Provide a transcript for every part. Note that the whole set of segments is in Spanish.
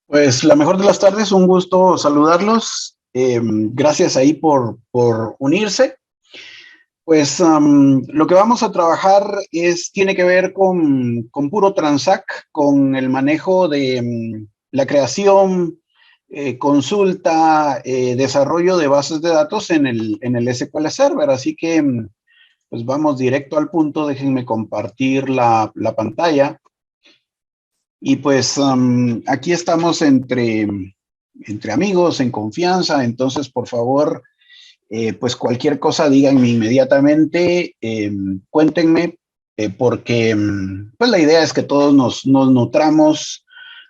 Pues la mejor de las tardes, un gusto saludarlos. Gracias ahí por unirse. Pues lo que vamos a trabajar tiene que ver con puro Transact, con el manejo de la creación, consulta, desarrollo de bases de datos en el SQL Server. Así que pues vamos directo al punto. Déjenme compartir la pantalla. Y pues aquí estamos entre amigos, en confianza. Entonces, por favor, pues cualquier cosa díganme inmediatamente, cuéntenme, porque pues la idea es que todos nos nutramos,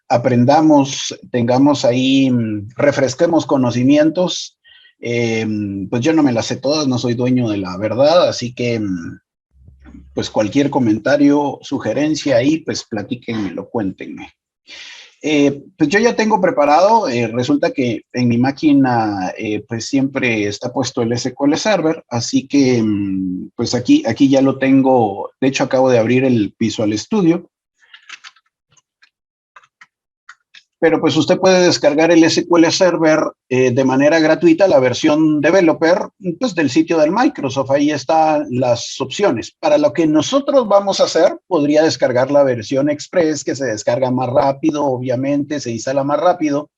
aprendamos, tengamos ahí, refresquemos conocimientos. Pues yo no me las sé todas, no soy dueño de la verdad, así que pues cualquier comentario, sugerencia ahí, pues platíquenmelo, cuéntenme. Pues yo ya tengo preparado, resulta que en mi máquina pues siempre está puesto el SQL Server, así que pues aquí ya lo tengo. De hecho acabo de abrir el Visual Studio, pero pues usted puede descargar el SQL Server de manera gratuita, la versión developer, pues del sitio del Microsoft. Ahí están las opciones. Para lo que nosotros vamos a hacer, podría descargar la versión Express, que se descarga más rápido, obviamente, se instala más rápido,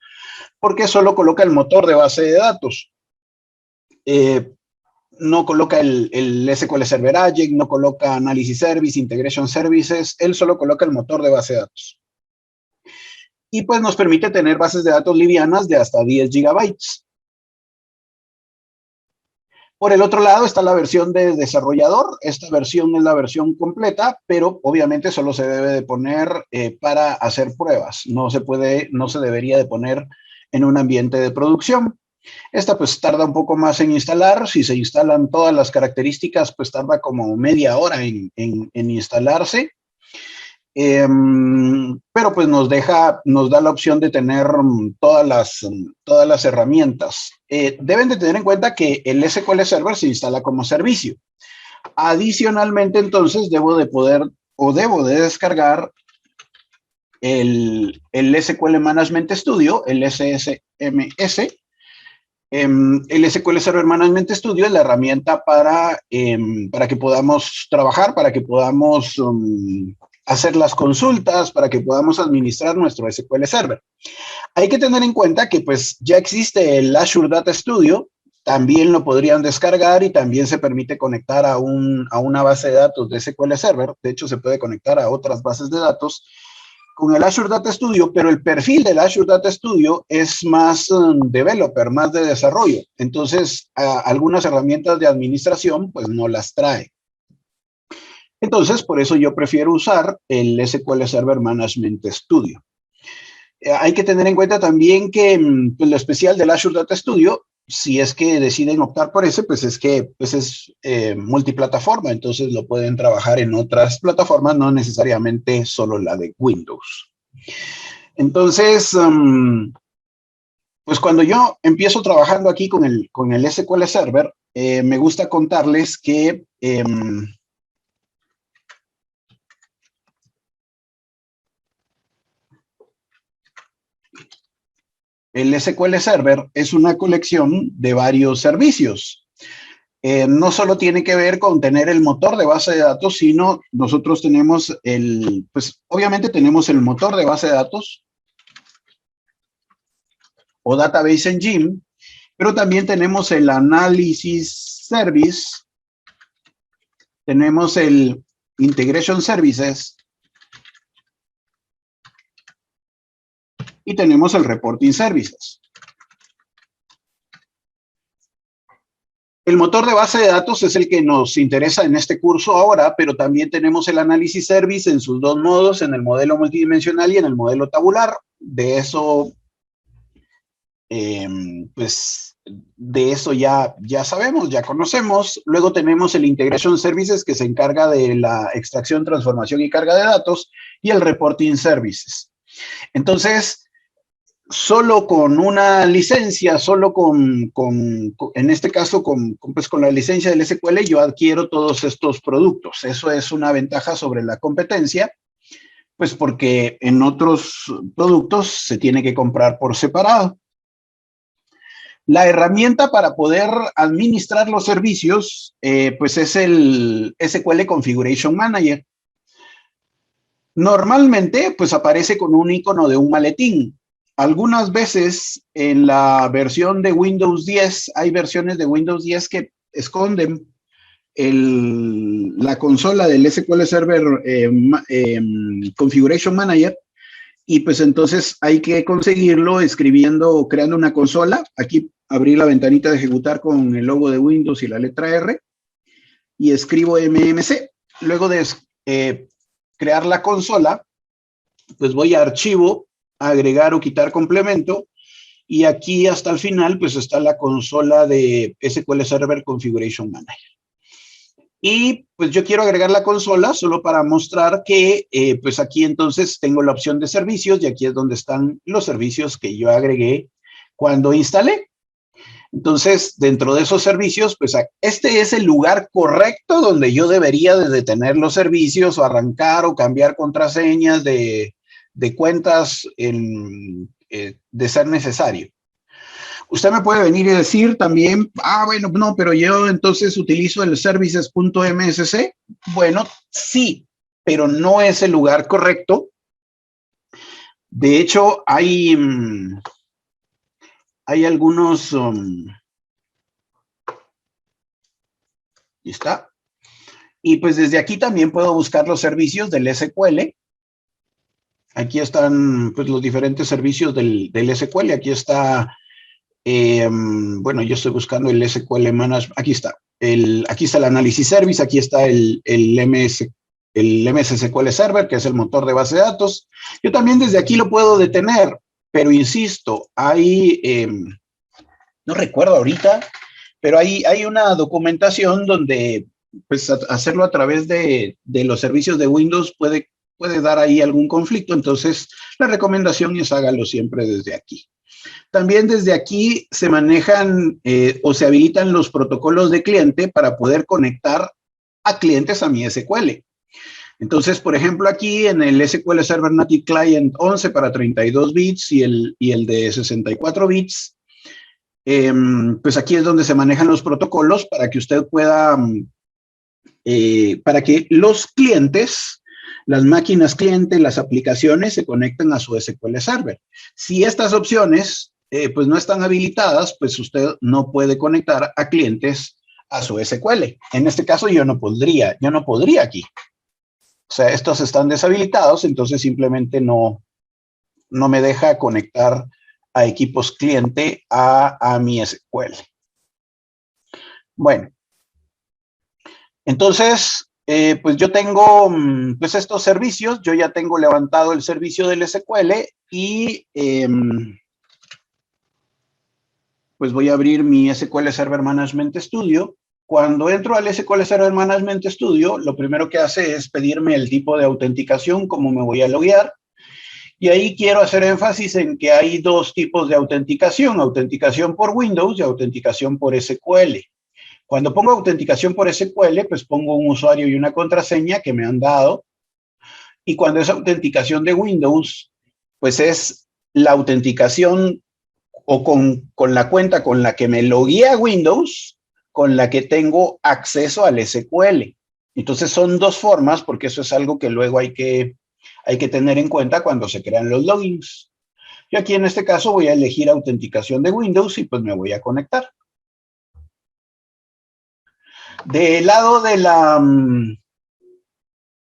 porque solo coloca el motor de base de datos. No coloca el SQL Server Agent, no coloca Analysis Service, Integration Services, él solo coloca el motor de base de datos. Y pues nos permite tener bases de datos livianas de hasta 10 gigabytes. Por el otro lado está la versión de desarrollador. Esta versión es la versión completa, pero obviamente solo se debe de poner para hacer pruebas. No se debería de poner en un ambiente de producción. Esta pues tarda un poco más en instalar. Si se instalan todas las características, pues tarda como media hora en instalarse. Pero pues nos da la opción de tener todas las herramientas. Deben de tener en cuenta que el SQL Server se instala como servicio. Adicionalmente, entonces, debo de descargar el SQL Management Studio, el SSMS. El SQL Server Management Studio es la herramienta para que podamos trabajar, para que podamos hacer las consultas, para que podamos administrar nuestro SQL Server. Hay que tener en cuenta que pues ya existe el Azure Data Studio, también lo podrían descargar y también se permite conectar a una base de datos de SQL Server. De hecho, se puede conectar a otras bases de datos con el Azure Data Studio, pero el perfil del Azure Data Studio es más developer, más de desarrollo. Entonces, algunas herramientas de administración pues no las trae. Entonces, por eso yo prefiero usar el SQL Server Management Studio. Hay que tener en cuenta también que pues, lo especial del Azure Data Studio, si es que deciden optar por ese, pues es que pues es multiplataforma, entonces lo pueden trabajar en otras plataformas, no necesariamente solo la de Windows. Entonces, pues cuando yo empiezo trabajando aquí con el SQL Server, me gusta contarles que el SQL Server es una colección de varios servicios. No solo tiene que ver con tener el motor de base de datos, sino nosotros tenemos pues obviamente tenemos el motor de base de datos o Database Engine, pero también tenemos el Analysis Service, tenemos el Integration Services y tenemos el Reporting Services. El motor de base de datos es el que nos interesa en este curso ahora, pero también tenemos el Analysis Service en sus dos modos, en el modelo multidimensional y en el modelo tabular. De eso, pues, de eso ya sabemos, ya conocemos. Luego tenemos el Integration Services, que se encarga de la extracción, transformación y carga de datos, y el Reporting Services. Entonces, solo con una licencia, en este caso, pues con la licencia del SQL, yo adquiero todos estos productos. Eso es una ventaja sobre la competencia, Pues porque en otros productos se tiene que comprar por separado. La herramienta para poder administrar los servicios, pues es el SQL Configuration Manager. Normalmente, pues aparece con un icono de un maletín. Algunas veces en la versión de Windows 10, hay versiones de Windows 10 que esconden la consola del SQL Server Configuration Manager, y pues entonces hay que conseguirlo escribiendo, creando una consola. Aquí abrí la ventanita de ejecutar con el logo de Windows y la letra R y escribo MMC. Luego de crear la consola, pues voy a archivo, agregar o quitar complemento, y aquí hasta el final pues está la consola de SQL Server Configuration Manager. Y pues yo quiero agregar la consola solo para mostrar que pues aquí entonces tengo la opción de servicios, y aquí es donde están los servicios que yo agregué cuando instalé. Entonces, dentro de esos servicios, pues este es el lugar correcto donde yo debería de detener los servicios o arrancar o cambiar contraseñas de cuentas de ser necesario. Usted me puede venir y decir también, bueno, no, pero yo entonces utilizo el services.msc. Bueno, sí, pero no es el lugar correcto. De hecho, hay algunos... y está. Y pues desde aquí también puedo buscar los servicios del SQL. Aquí están pues los diferentes servicios del SQL. Aquí está... bueno, yo estoy buscando el SQL Management. Aquí está. Aquí está el Analysis Service. Aquí está el MS SQL Server, que es el motor de base de datos. Yo también desde aquí lo puedo detener, pero insisto, hay, no recuerdo ahorita, pero hay una documentación donde pues hacerlo a través de los servicios de Windows puede dar ahí algún conflicto. Entonces la recomendación es hágalo siempre desde aquí. También desde aquí se manejan o se habilitan los protocolos de cliente para poder conectar a clientes a mi SQL. Entonces, por ejemplo, aquí en el SQL Server Native Client 11 para 32 bits y el de 64 bits, pues aquí es donde se manejan los protocolos para que usted pueda, para que los clientes, las máquinas cliente, las aplicaciones se conecten a su SQL Server. Si estas opciones pues no están habilitadas, pues usted no puede conectar a clientes a su SQL. En este caso yo no podría aquí. O sea, estos están deshabilitados, entonces simplemente no me deja conectar a equipos cliente a mi SQL. Bueno, entonces, pues yo tengo pues estos servicios. Yo ya tengo levantado el servicio del SQL y pues voy a abrir mi SQL Server Management Studio. Cuando entro al SQL Server Management Studio, lo primero que hace es pedirme el tipo de autenticación, cómo me voy a loguear. Y ahí quiero hacer énfasis en que hay dos tipos de autenticación: autenticación por Windows y autenticación por SQL. Cuando pongo autenticación por SQL, pues pongo un usuario y una contraseña que me han dado. Y cuando es autenticación de Windows, pues es la autenticación o con la cuenta con la que me logueé a Windows, con la que tengo acceso al SQL. Entonces son dos formas, porque eso es algo que luego hay que tener en cuenta cuando se crean los logins. Yo aquí en este caso voy a elegir autenticación de Windows y pues me voy a conectar. Del lado de la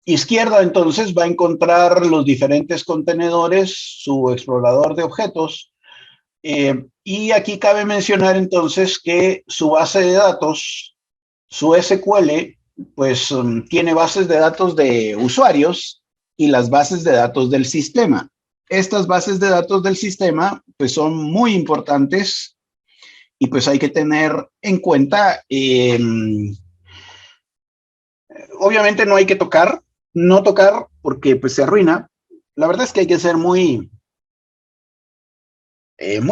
izquierda, entonces, va a encontrar los diferentes contenedores, su explorador de objetos. Y aquí cabe mencionar entonces que su base de datos, su SQL, pues tiene bases de datos de usuarios y las bases de datos del sistema. Estas bases de datos del sistema pues son muy importantes y pues hay que tener en cuenta, obviamente no hay que no tocar porque pues se arruina. La verdad es que hay que ser muy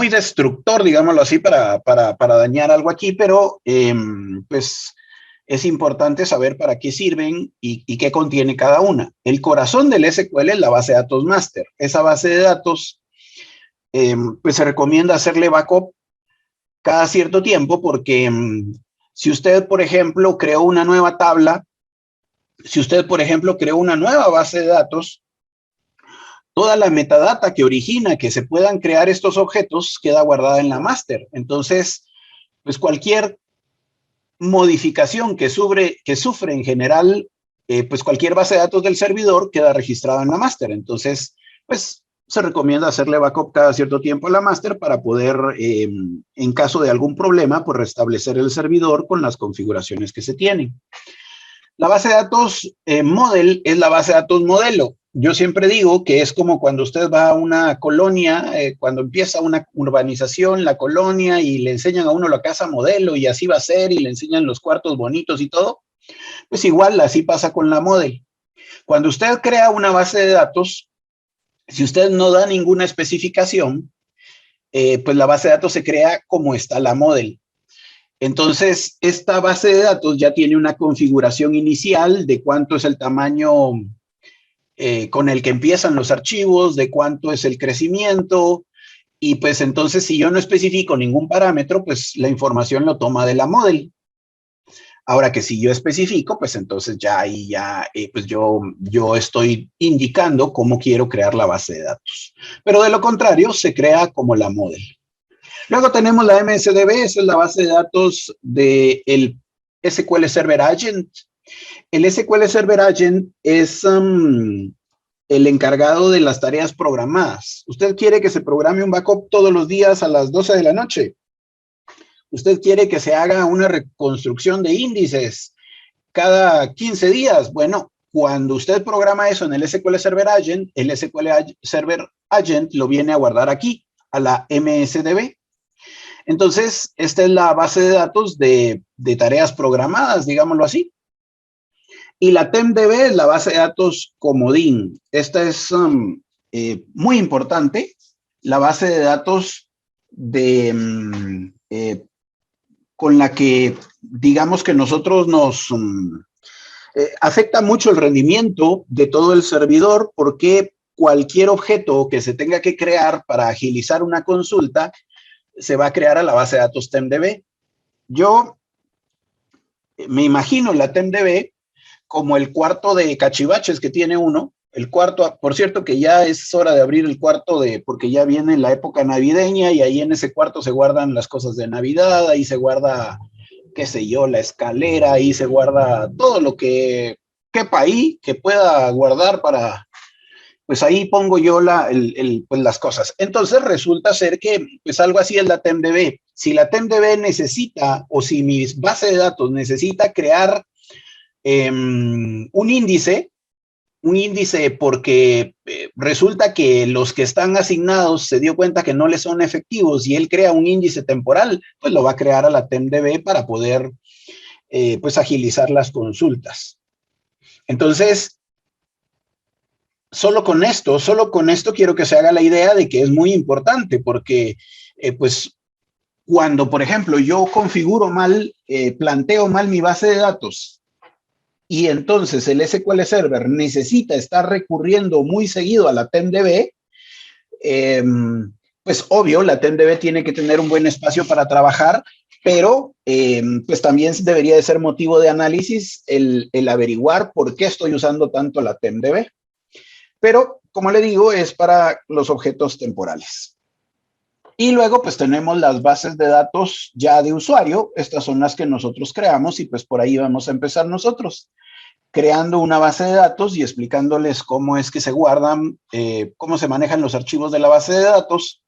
destructor, digámoslo así, para dañar algo aquí, pero pues es importante saber para qué sirven y qué contiene cada una. El corazón del SQL es la base de datos master. Esa base de datos, pues se recomienda hacerle backup cada cierto tiempo porque si usted, por ejemplo, creó una nueva tabla, si usted, por ejemplo, creó una nueva base de datos, toda la metadata que origina que se puedan crear estos objetos queda guardada en la master. Entonces, pues cualquier modificación que sufre en general, pues cualquier base de datos del servidor queda registrada en la master. Entonces, pues se recomienda hacerle backup cada cierto tiempo a la master para poder, en caso de algún problema, pues restablecer el servidor con las configuraciones que se tienen. La base de datos model es la base de datos modelo. Yo siempre digo que es como cuando usted va a una colonia, cuando empieza una urbanización, la colonia, y le enseñan a uno la casa modelo y así va a ser, y le enseñan los cuartos bonitos y todo. Pues igual así pasa con la model. Cuando usted crea una base de datos, si usted no da ninguna especificación, pues la base de datos se crea como está la model. Entonces, esta base de datos ya tiene una configuración inicial de cuánto es el tamaño con el que empiezan los archivos, de cuánto es el crecimiento, y pues entonces si yo no especifico ningún parámetro, pues la información lo toma de la model. Ahora que si yo especifico, pues entonces ya ahí ya, pues yo estoy indicando cómo quiero crear la base de datos. Pero de lo contrario, se crea como la model. Luego tenemos la MSDB, esa es la base de datos del SQL Server Agent. El SQL Server Agent es el encargado de las tareas programadas. Usted quiere que se programe un backup todos los días a las 12 de la noche. Usted quiere que se haga una reconstrucción de índices cada 15 días. Bueno, cuando usted programa eso en el SQL Server Agent, el SQL Server Agent lo viene a guardar aquí, a la MSDB. Entonces, esta es la base de datos de tareas programadas, digámoslo así. Y la TEMDB es la base de datos comodín. Esta es muy importante, la base de datos con la que digamos que nosotros nos afecta mucho el rendimiento de todo el servidor porque cualquier objeto que se tenga que crear para agilizar una consulta se va a crear a la base de datos TEMDB. Yo me imagino la TEMDB como el cuarto de cachivaches que tiene uno, el cuarto, por cierto que ya es hora de abrir el cuarto porque ya viene la época navideña y ahí en ese cuarto se guardan las cosas de Navidad, ahí se guarda, qué sé yo, la escalera, ahí se guarda todo lo que quepa ahí, que pueda guardar para, pues ahí pongo yo pues las cosas. Entonces resulta ser que pues algo así es la TEMDB. Si la TEMDB necesita, o si mi base de datos necesita crear un índice porque resulta que los que están asignados se dio cuenta que no les son efectivos y él crea un índice temporal, pues lo va a crear a la TEMDB para poder pues agilizar las consultas. Entonces, solo con esto quiero que se haga la idea de que es muy importante porque pues cuando, por ejemplo, yo configuro mal, planteo mal mi base de datos, y entonces el SQL Server necesita estar recurriendo muy seguido a la TEMDB, pues obvio, la TEMDB tiene que tener un buen espacio para trabajar, pero pues también debería de ser motivo de análisis el averiguar por qué estoy usando tanto la TEMDB. Pero, como le digo, es para los objetos temporales. Y luego, pues tenemos las bases de datos ya de usuario. Estas son las que nosotros creamos y pues por ahí vamos a empezar nosotros, creando una base de datos y explicándoles cómo es que se guardan, cómo se manejan los archivos de la base de datos,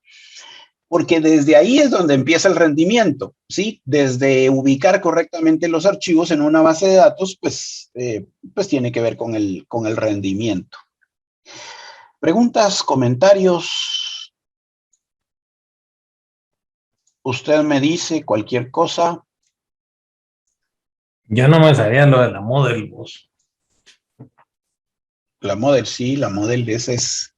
porque desde ahí es donde empieza el rendimiento, ¿sí? Desde ubicar correctamente los archivos en una base de datos, pues tiene que ver con el rendimiento. ¿Preguntas, comentarios? Usted me dice cualquier cosa. Yo no me sabía lo de la model, vos. La model, sí, la model, esa es.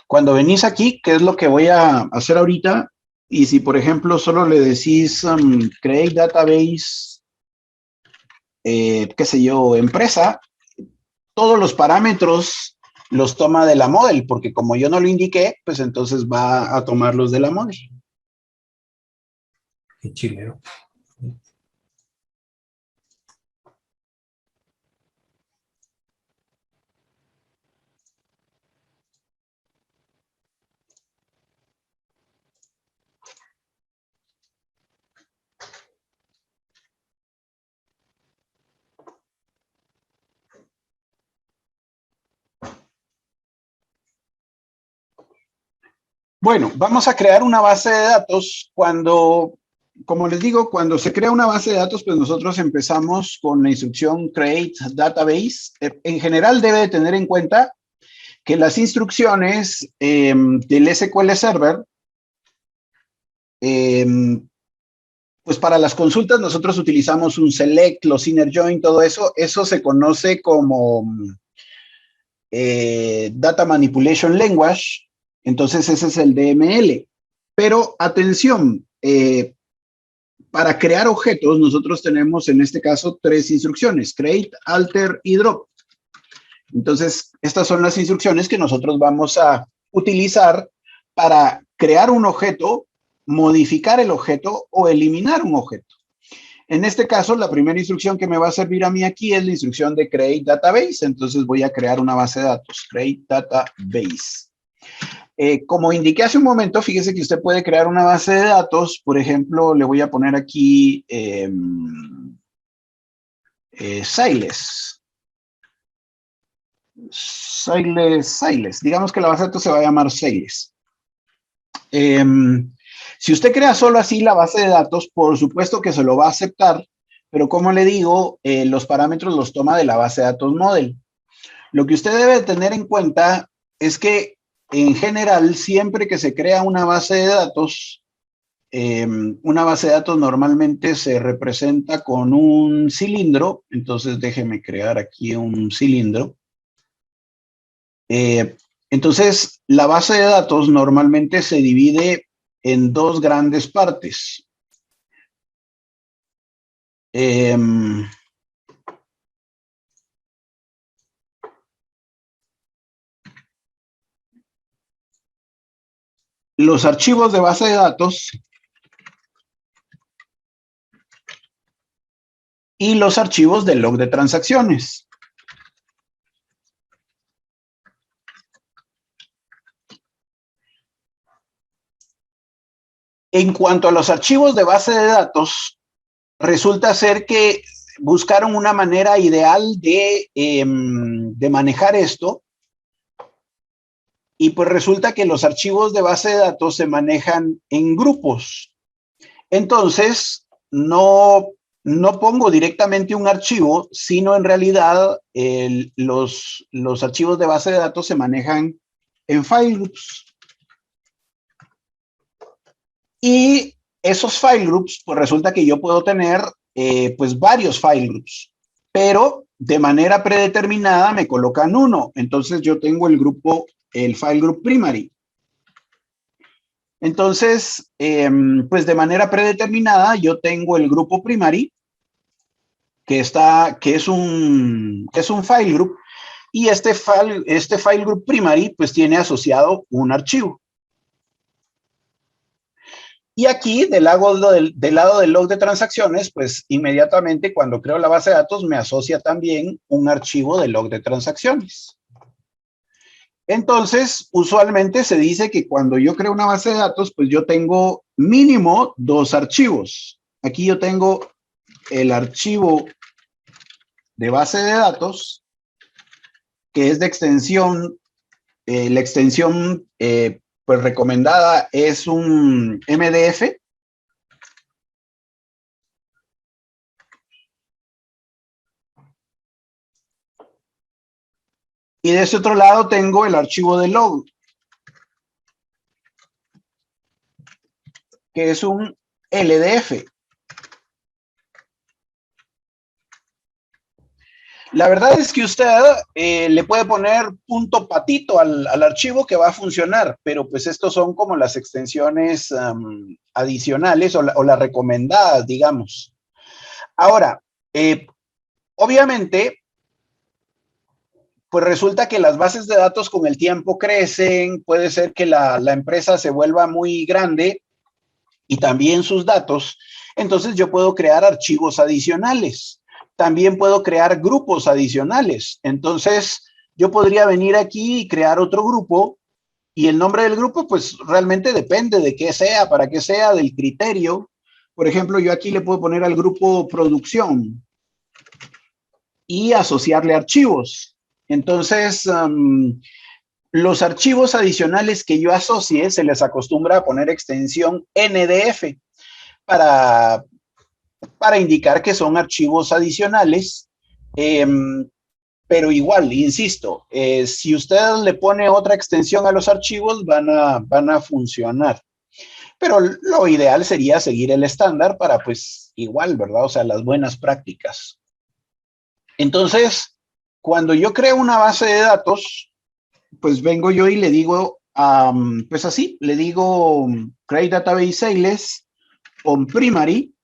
Cuando venís aquí, ¿qué es lo que voy a hacer ahorita? Y si, por ejemplo, solo le decís create database qué sé yo, empresa, todos los parámetros los toma de la model, porque como yo no lo indiqué, pues entonces va a tomarlos de la model. Qué chilero. Bueno, vamos a crear una base de datos. Como les digo, cuando se crea una base de datos, pues nosotros empezamos con la instrucción create database. En general debe de tener en cuenta que las instrucciones del SQL Server, pues para las consultas nosotros utilizamos un select, los inner join, todo eso. Eso se conoce como Data Manipulation Language. Entonces ese es el DML. Pero atención, para crear objetos nosotros tenemos en este caso 3 instrucciones: create, alter y drop. Entonces estas son las instrucciones que nosotros vamos a utilizar para crear un objeto, modificar el objeto o eliminar un objeto. En este caso, la primera instrucción que me va a servir a mí aquí es la instrucción de create database. Entonces voy a crear una base de datos, create database. Como indiqué hace un momento, fíjese que usted puede crear una base de datos. Por ejemplo, le voy a poner aquí Siles. Digamos que la base de datos se va a llamar Siles. Si usted crea solo así la base de datos, por supuesto que se lo va a aceptar, pero como le digo, los parámetros los toma de la base de datos model. Lo que usted debe tener en cuenta es que en general, siempre que se crea una base de datos normalmente se representa con un cilindro. Entonces déjeme crear aquí un cilindro. Entonces, la base de datos normalmente se divide en 2 grandes partes. Los archivos de base de datos y los archivos del log de transacciones. En cuanto a los archivos de base de datos, resulta ser que buscaron una manera ideal de manejar esto, y pues resulta que los archivos de base de datos se manejan en grupos. Entonces, no pongo directamente un archivo, sino en realidad los archivos de base de datos se manejan en file groups. Y esos file groups, pues resulta que yo puedo tener pues varios file groups, pero de manera predeterminada me colocan uno. Entonces yo tengo el file group primary. Entonces, pues de manera predeterminada yo tengo el grupo primary, que es un file group, y este file group primary pues tiene asociado un archivo. Y aquí, del lado del log de transacciones, pues inmediatamente cuando creo la base de datos me asocia también un archivo de log de transacciones. Entonces, usualmente se dice que cuando yo creo una base de datos, pues yo tengo mínimo 2 archivos. Aquí yo tengo el archivo de base de datos, que es de extensión, la extensión pues recomendada es un MDF. Y de ese otro lado tengo el archivo de log, que es un LDF. La verdad es que usted le puede poner punto patito al archivo que va a funcionar, pero pues estos son como las extensiones adicionales o las recomendadas, digamos. Ahora, Obviamente, pues resulta que las bases de datos con el tiempo crecen, puede ser que la empresa se vuelva muy grande y también sus datos, entonces yo puedo crear archivos adicionales. También puedo crear grupos adicionales. Entonces, yo podría venir aquí y crear otro grupo y el nombre del grupo, pues realmente depende de qué sea, para qué sea, del criterio. Por ejemplo, yo aquí le puedo poner al grupo producción y asociarle archivos. Entonces, los archivos adicionales que yo asocie se les acostumbra a poner extensión NDF para, para indicar que son archivos adicionales. Pero igual, insisto, si usted le pone otra extensión a los archivos, van a funcionar. Pero lo ideal sería seguir el estándar para, pues, igual, ¿verdad? O sea, las buenas prácticas. Entonces, cuando yo creo una base de datos, pues vengo yo y le digo, pues así, le digo create database sales on primary,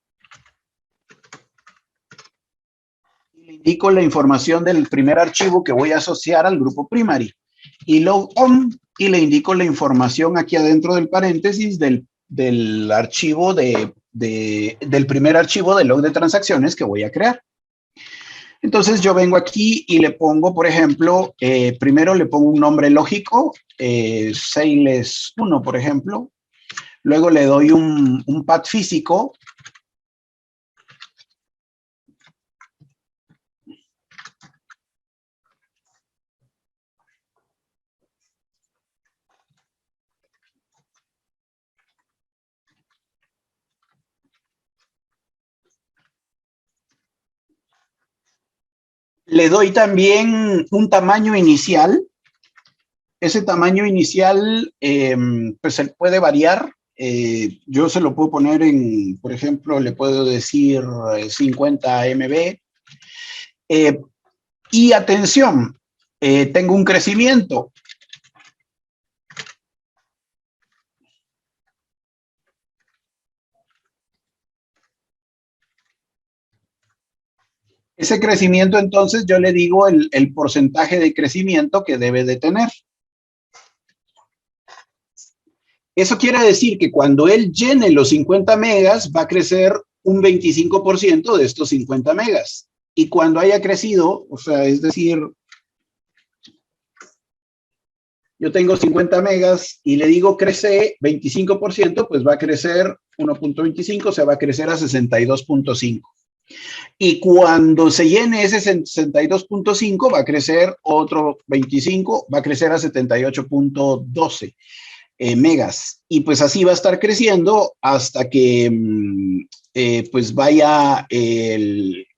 y le indico la información del primer archivo que voy a asociar al grupo primary, y log on, y le indico la información aquí adentro del paréntesis del archivo del primer archivo de log de transacciones que voy a crear. Entonces yo vengo aquí y le pongo, por ejemplo, primero le pongo un nombre lógico, sales 1, por ejemplo. Luego le doy un path físico. Le doy también un tamaño inicial. Ese tamaño inicial, pues se puede variar. Yo se lo puedo poner en, por ejemplo, le puedo decir 50 MB. Y atención, tengo un crecimiento. Ese crecimiento, entonces, yo le digo el porcentaje de crecimiento que debe de tener. Eso quiere decir que cuando él llene los 50 megas, va a crecer un 25% de estos 50 megas. Y cuando haya crecido, o sea, es decir, yo tengo 50 megas y le digo crece 25%, pues va a crecer 1.25, se va a crecer a 62.5. Y cuando se llene ese 62.5, va a crecer otro 25, va a crecer a 78.12 megas. Y pues así va a estar creciendo hasta que pues vaya,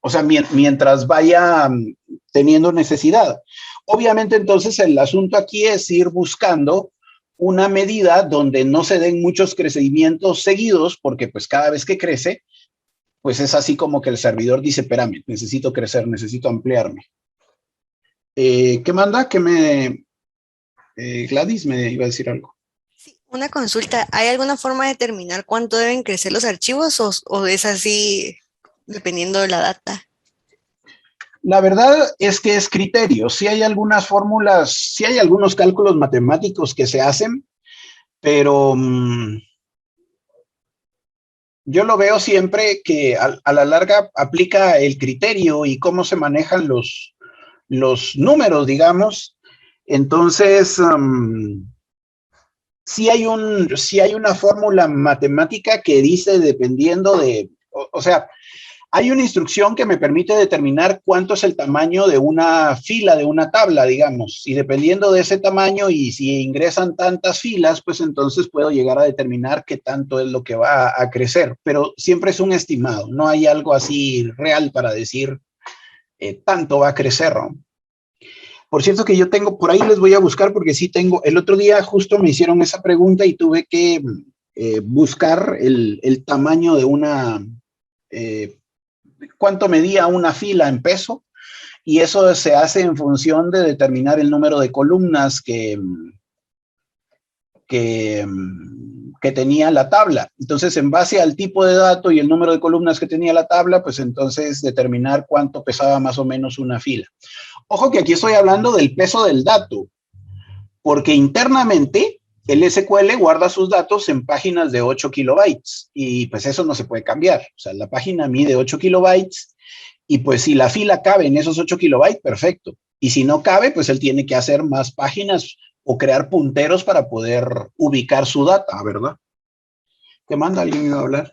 o sea, mientras vaya teniendo necesidad. Obviamente entonces el asunto aquí es ir buscando una medida donde no se den muchos crecimientos seguidos, porque pues cada vez que crece, pues es así como que el servidor dice, espérame, necesito crecer, necesito ampliarme. ¿Qué manda? Gladys me iba a decir algo. Sí, una consulta. ¿Hay alguna forma de determinar cuánto deben crecer los archivos o es así dependiendo de la data? La verdad es que es criterio. Sí hay algunas fórmulas, sí hay algunos cálculos matemáticos que se hacen, pero yo lo veo siempre que a la larga aplica el criterio y cómo se manejan los números, digamos. Entonces, sí hay una fórmula matemática que dice dependiendo de, o sea, hay una instrucción que me permite determinar cuánto es el tamaño de una fila, de una tabla, digamos, y dependiendo de ese tamaño y si ingresan tantas filas, pues entonces puedo llegar a determinar qué tanto es lo que va a crecer, pero siempre es un estimado, no hay algo así real para decir tanto va a crecer, ¿no? Por cierto que yo tengo, por ahí les voy a buscar porque sí tengo, el otro día justo me hicieron esa pregunta y tuve que buscar el tamaño de una, cuánto medía una fila en peso, y eso se hace en función de determinar el número de columnas que que tenía la tabla. Entonces, en base al tipo de dato y el número de columnas que tenía la tabla, pues entonces determinar cuánto pesaba más o menos una fila. Ojo que aquí estoy hablando del peso del dato, porque internamente el SQL guarda sus datos en páginas de 8 kilobytes y pues eso no se puede cambiar. O sea, la página mide 8 kilobytes y pues si la fila cabe en esos 8 kilobytes, perfecto. Y si no cabe, pues él tiene que hacer más páginas o crear punteros para poder ubicar su data, ¿verdad? ¿Qué manda? ¿Alguien iba a hablar?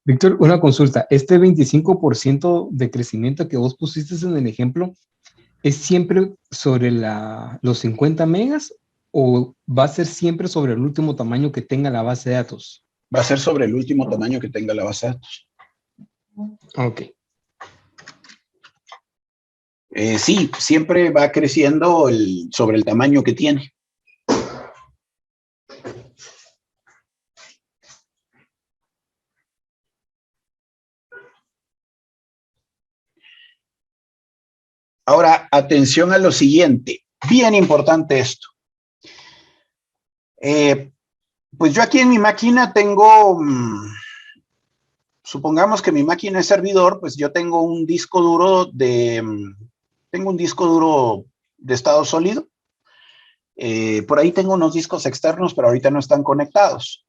Víctor, una consulta. ¿Este 25% de crecimiento que vos pusiste en el ejemplo es siempre sobre los 50 megas o va a ser siempre sobre el último tamaño que tenga la base de datos? Va a ser sobre el último tamaño que tenga la base de datos. Ok. Sí, siempre va creciendo sobre el tamaño que tiene. Ahora, atención a lo siguiente. Bien importante esto. Pues yo aquí en mi máquina tengo, supongamos que mi máquina es servidor, pues yo tengo un disco duro de estado sólido. Por ahí tengo unos discos externos, pero ahorita no están conectados.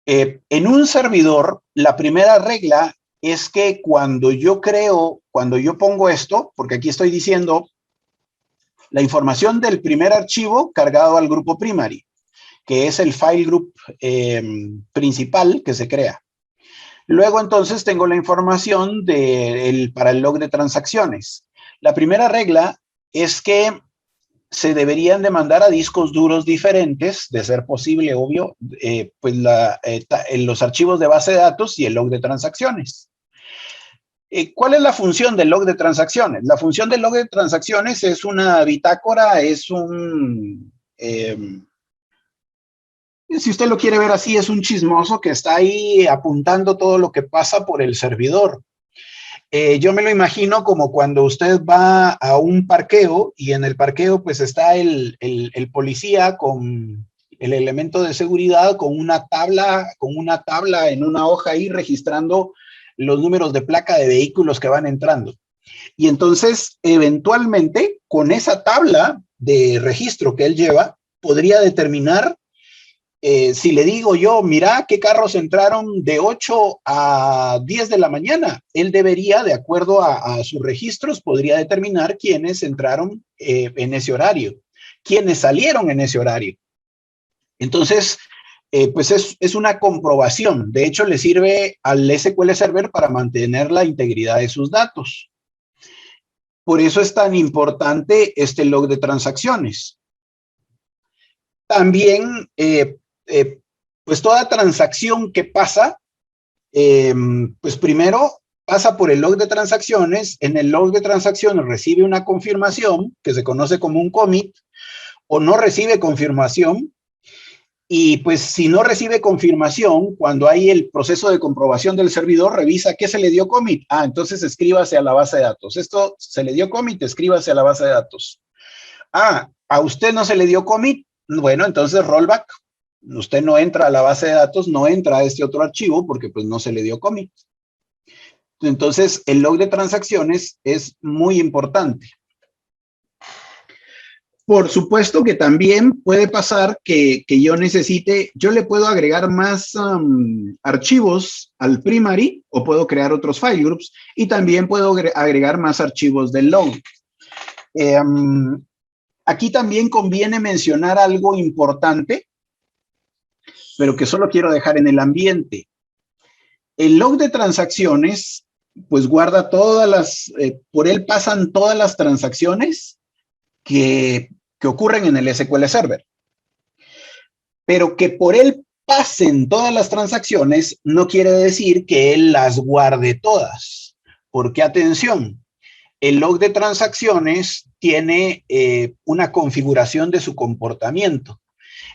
En un servidor, la primera regla es que cuando yo pongo esto, porque aquí estoy diciendo la información del primer archivo cargado al grupo primary, que es el file group principal que se crea. Luego entonces tengo la información para el log de transacciones. La primera regla es que se deberían de mandar a discos duros diferentes, de ser posible, obvio, pues los archivos de base de datos y el log de transacciones. ¿Cuál es la función del log de transacciones? La función del log de transacciones es una bitácora, es un... si usted lo quiere ver así, es un chismoso que está ahí apuntando todo lo que pasa por el servidor. Yo me lo imagino como cuando usted va a un parqueo y en el parqueo pues está el policía con el elemento de seguridad con una tabla en una hoja ahí registrando los números de placa de vehículos que van entrando. Y entonces, eventualmente, con esa tabla de registro que él lleva, podría determinar si le digo yo, mira qué carros entraron de 8 a 10 de la mañana, él debería, de acuerdo a sus registros, podría determinar quiénes entraron en ese horario, quiénes salieron en ese horario. Entonces, pues es una comprobación. De hecho, le sirve al SQL Server para mantener la integridad de sus datos. Por eso es tan importante este log de transacciones. También, pues toda transacción que pasa, pues primero pasa por el log de transacciones. En el log de transacciones recibe una confirmación que se conoce como un commit, o no recibe confirmación. Y pues si no recibe confirmación, cuando hay el proceso de comprobación del servidor, revisa qué se le dio commit. Ah, entonces escríbase a la base de datos. Esto se le dio commit, escríbase a la base de datos. Ah, a usted no se le dio commit. Bueno, entonces rollback. Usted no entra a la base de datos, no entra a este otro archivo porque pues no se le dio commit. Entonces, el log de transacciones es muy importante. Por supuesto que también puede pasar que yo le puedo agregar más archivos al primary o puedo crear otros file groups y también puedo agregar más archivos del log. Aquí también conviene mencionar algo importante, pero que solo quiero dejar en el ambiente. El log de transacciones, pues guarda por él pasan todas las transacciones que ocurren en el SQL Server. Pero que por él pasen todas las transacciones no quiere decir que él las guarde todas. Porque atención, el log de transacciones tiene una configuración de su comportamiento.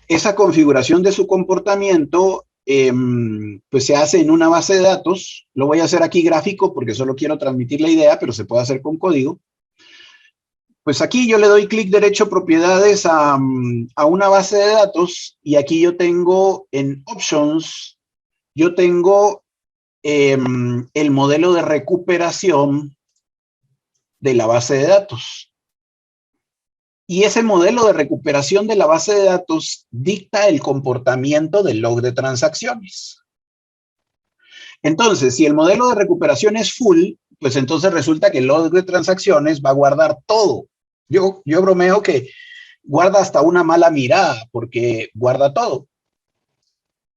Esa configuración de su comportamiento pues se hace en una base de datos. Lo voy a hacer aquí gráfico porque solo quiero transmitir la idea, pero se puede hacer con código. Pues aquí yo le doy clic derecho propiedades a una base de datos y aquí yo tengo en Options, yo tengo el modelo de recuperación de la base de datos. Y ese modelo de recuperación de la base de datos dicta el comportamiento del log de transacciones. Entonces, si el modelo de recuperación es full, pues entonces resulta que el log de transacciones va a guardar todo. Yo bromeo que guarda hasta una mala mirada, porque guarda todo.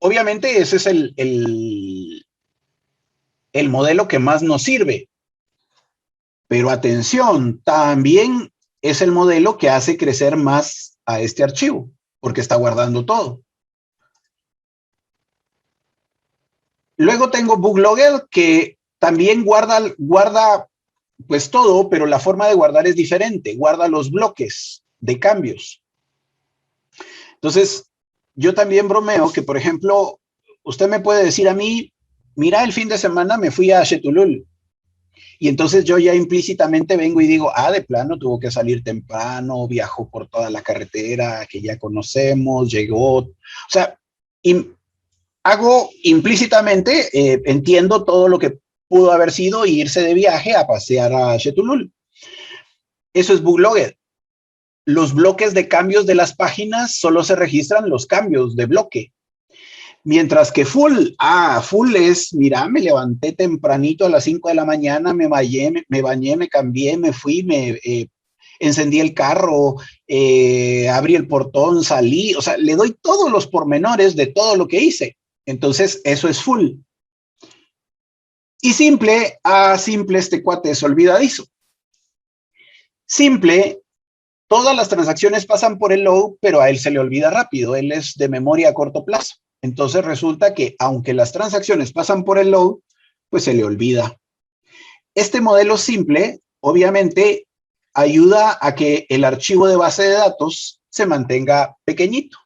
Obviamente ese es el modelo que más nos sirve. Pero atención, también es el modelo que hace crecer más a este archivo, porque está guardando todo. Luego tengo Booklogged, que también guarda pues todo, pero la forma de guardar es diferente. Guarda los bloques de cambios. Entonces, yo también bromeo que, por ejemplo, usted me puede decir a mí, mira, el fin de semana me fui a Chetulul. Y entonces yo ya implícitamente vengo y digo, de plano tuvo que salir temprano, viajó por toda la carretera que ya conocemos, llegó. O sea, hago implícitamente, entiendo todo lo que pudo haber sido irse de viaje a pasear a Chetulul. Eso es Booklogged. Los bloques de cambios de las páginas solo se registran los cambios de bloque. Mientras que full es, mira, me levanté tempranito a las 5 de la mañana, me bañé, me cambié, me fui, encendí el carro, abrí el portón, salí, o sea, le doy todos los pormenores de todo lo que hice. Entonces, eso es full. Y simple, simple este cuate es olvidadizo. Simple, todas las transacciones pasan por el log, pero a él se le olvida rápido, él es de memoria a corto plazo. Entonces resulta que aunque las transacciones pasan por el log, pues se le olvida. Este modelo simple, obviamente, ayuda a que el archivo de base de datos se mantenga pequeñito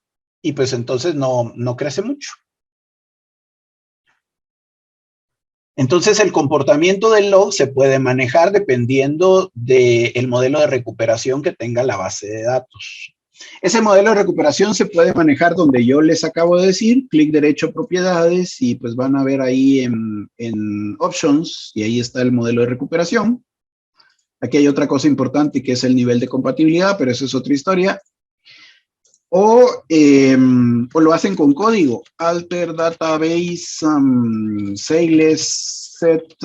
y pues entonces no crece mucho. Entonces el comportamiento del log se puede manejar dependiendo del modelo de recuperación que tenga la base de datos. Ese modelo de recuperación se puede manejar donde yo les acabo de decir, clic derecho propiedades y pues van a ver ahí en Options y ahí está el modelo de recuperación. Aquí hay otra cosa importante que es el nivel de compatibilidad, pero eso es otra historia. O lo hacen con código, alter database sales set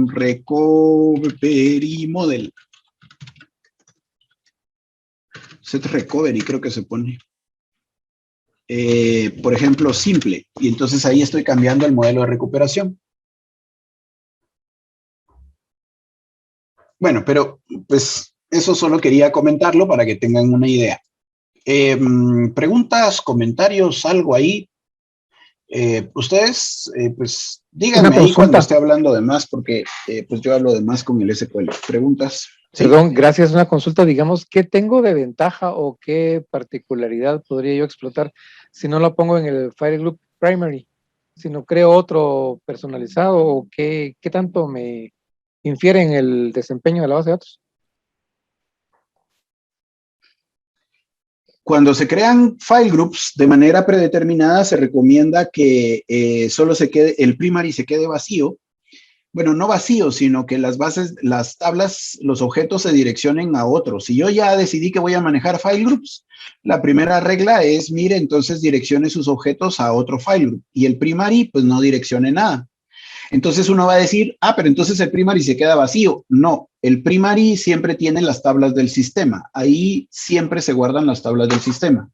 recovery model. Set recovery creo que se pone. Por ejemplo, simple. Y entonces ahí estoy cambiando el modelo de recuperación. Bueno, pero pues eso solo quería comentarlo para que tengan una idea. Preguntas, comentarios, algo ahí. Ustedes, pues díganme ahí cuando esté hablando de más, porque pues yo hablo de más con el SQL. Preguntas. ¿Sí? Perdón, gracias. Una consulta, digamos, ¿qué tengo de ventaja o qué particularidad podría yo explotar si no lo pongo en el File Group Primary? Si no creo otro personalizado, ¿o qué tanto me infiere en el desempeño de la base de datos? Cuando se crean file groups de manera predeterminada, se recomienda que solo el primary se quede vacío. Bueno, no vacío, sino que las bases, las tablas, los objetos se direccionen a otros. Si yo ya decidí que voy a manejar file groups, la primera regla es, mire, entonces direccione sus objetos a otro file group. Y el primary, pues no direccione nada. Entonces uno va a decir, pero entonces el primary se queda vacío. No, el primary siempre tiene las tablas del sistema. Ahí siempre se guardan las tablas del sistema.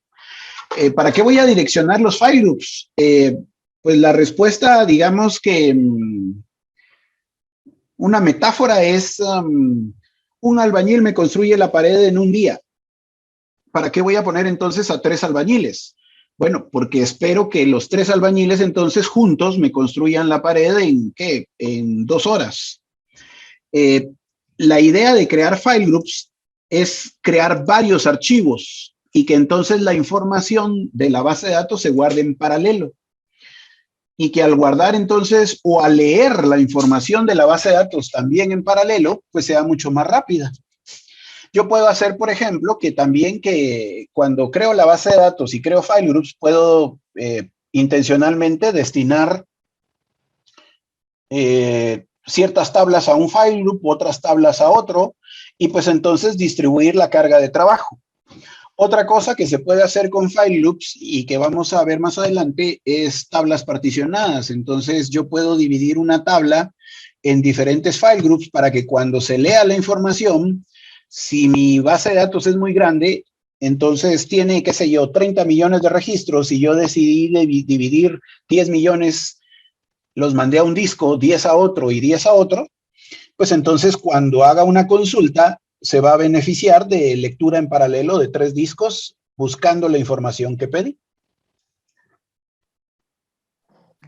¿Para qué voy a direccionar los file groups? Pues la respuesta, digamos que una metáfora es, un albañil me construye la pared en un día. ¿Para qué voy a poner entonces a 3 albañiles? Bueno, porque espero que los 3 albañiles entonces juntos me construyan la pared en, ¿qué? En 2 horas. La idea de crear file groups es crear varios archivos y que entonces la información de la base de datos se guarde en paralelo. Y que al guardar entonces o al leer la información de la base de datos también en paralelo, pues sea mucho más rápida. yo puedo hacer, por ejemplo, que también que cuando creo la base de datos y creo file groups, puedo intencionalmente destinar ciertas tablas a un file group, otras tablas a otro, y pues entonces distribuir la carga de trabajo. Otra cosa que se puede hacer con file groups y que vamos a ver más adelante es tablas particionadas. Entonces yo puedo dividir una tabla en diferentes file groups para que cuando se lea la información, si mi base de datos es muy grande, entonces tiene, qué sé yo, 30 millones de registros y yo decidí dividir 10 millones, los mandé a un disco, 10 a otro y 10 a otro, pues entonces cuando haga una consulta se va a beneficiar de lectura en paralelo de 3 discos buscando la información que pedí.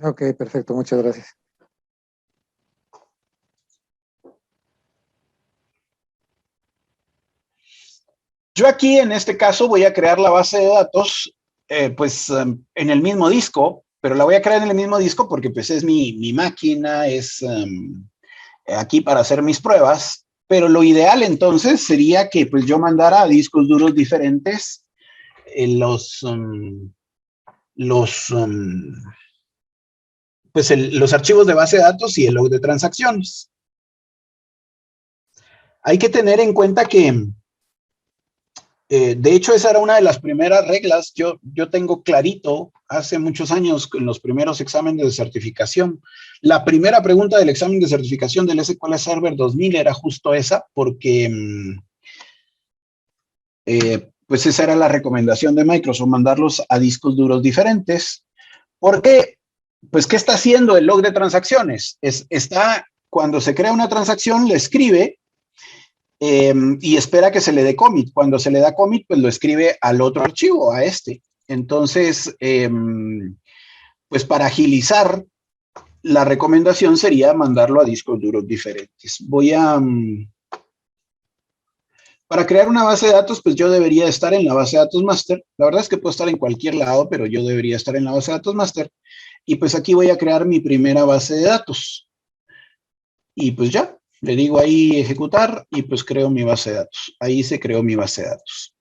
Ok, perfecto, muchas gracias. Yo aquí en este caso voy a crear la base de datos en el mismo disco, pero la voy a crear en el mismo disco porque pues es mi máquina, es aquí para hacer mis pruebas, pero lo ideal entonces sería que pues yo mandara a discos duros diferentes los archivos de base de datos y el log de transacciones. Hay que tener en cuenta que de hecho, esa era una de las primeras reglas. Yo tengo clarito, hace muchos años, en los primeros exámenes de certificación, la primera pregunta del examen de certificación del SQL Server 2000 era justo esa, porque pues esa era la recomendación de Microsoft, mandarlos a discos duros diferentes. ¿Por qué? Pues, ¿qué está haciendo el log de transacciones? Cuando se crea una transacción, le escribe y espera que se le dé commit. Cuando se le da commit, pues lo escribe al otro archivo, a este. Entonces, pues para agilizar, la recomendación sería mandarlo a discos duros diferentes. Para crear una base de datos, pues yo debería estar en la base de datos master. La verdad es que puedo estar en cualquier lado, pero yo debería estar en la base de datos master. Y pues aquí voy a crear mi primera base de datos. Y pues ya, le digo ahí ejecutar y pues creo mi base de datos. Ahí se creó mi base de datos.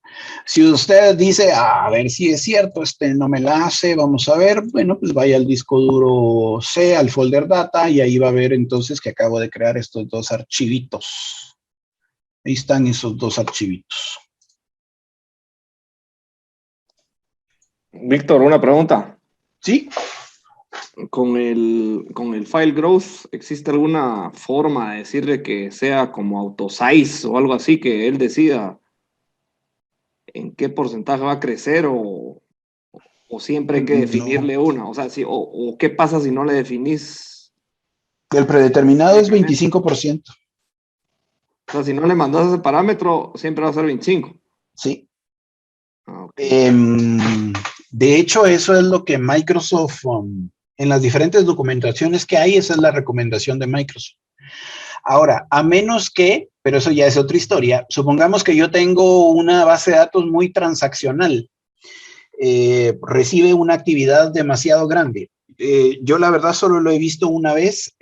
Si usted dice, a ver si es cierto, no me la hace, vamos a ver, bueno, pues vaya al disco duro C, al folder data, y ahí va a ver entonces que acabo de crear estos 2 archivitos. Ahí están esos 2 archivitos. Víctor, una pregunta. ¿Sí? Con el file growth, ¿existe alguna forma de decirle que sea como autosize o algo así, que él decida en qué porcentaje va a crecer o siempre hay que definirle una? O sea, o qué pasa si no le definís. El predeterminado es 25%. O sea, si no le mandas ese parámetro, siempre va a ser 25. Sí. Okay. De hecho, eso es lo que Microsoft, en las diferentes documentaciones que hay, esa es la recomendación de Microsoft. Ahora, a menos que, pero eso ya es otra historia, supongamos que yo tengo una base de datos muy transaccional, recibe una actividad demasiado grande. Yo la verdad solo lo he visto una vez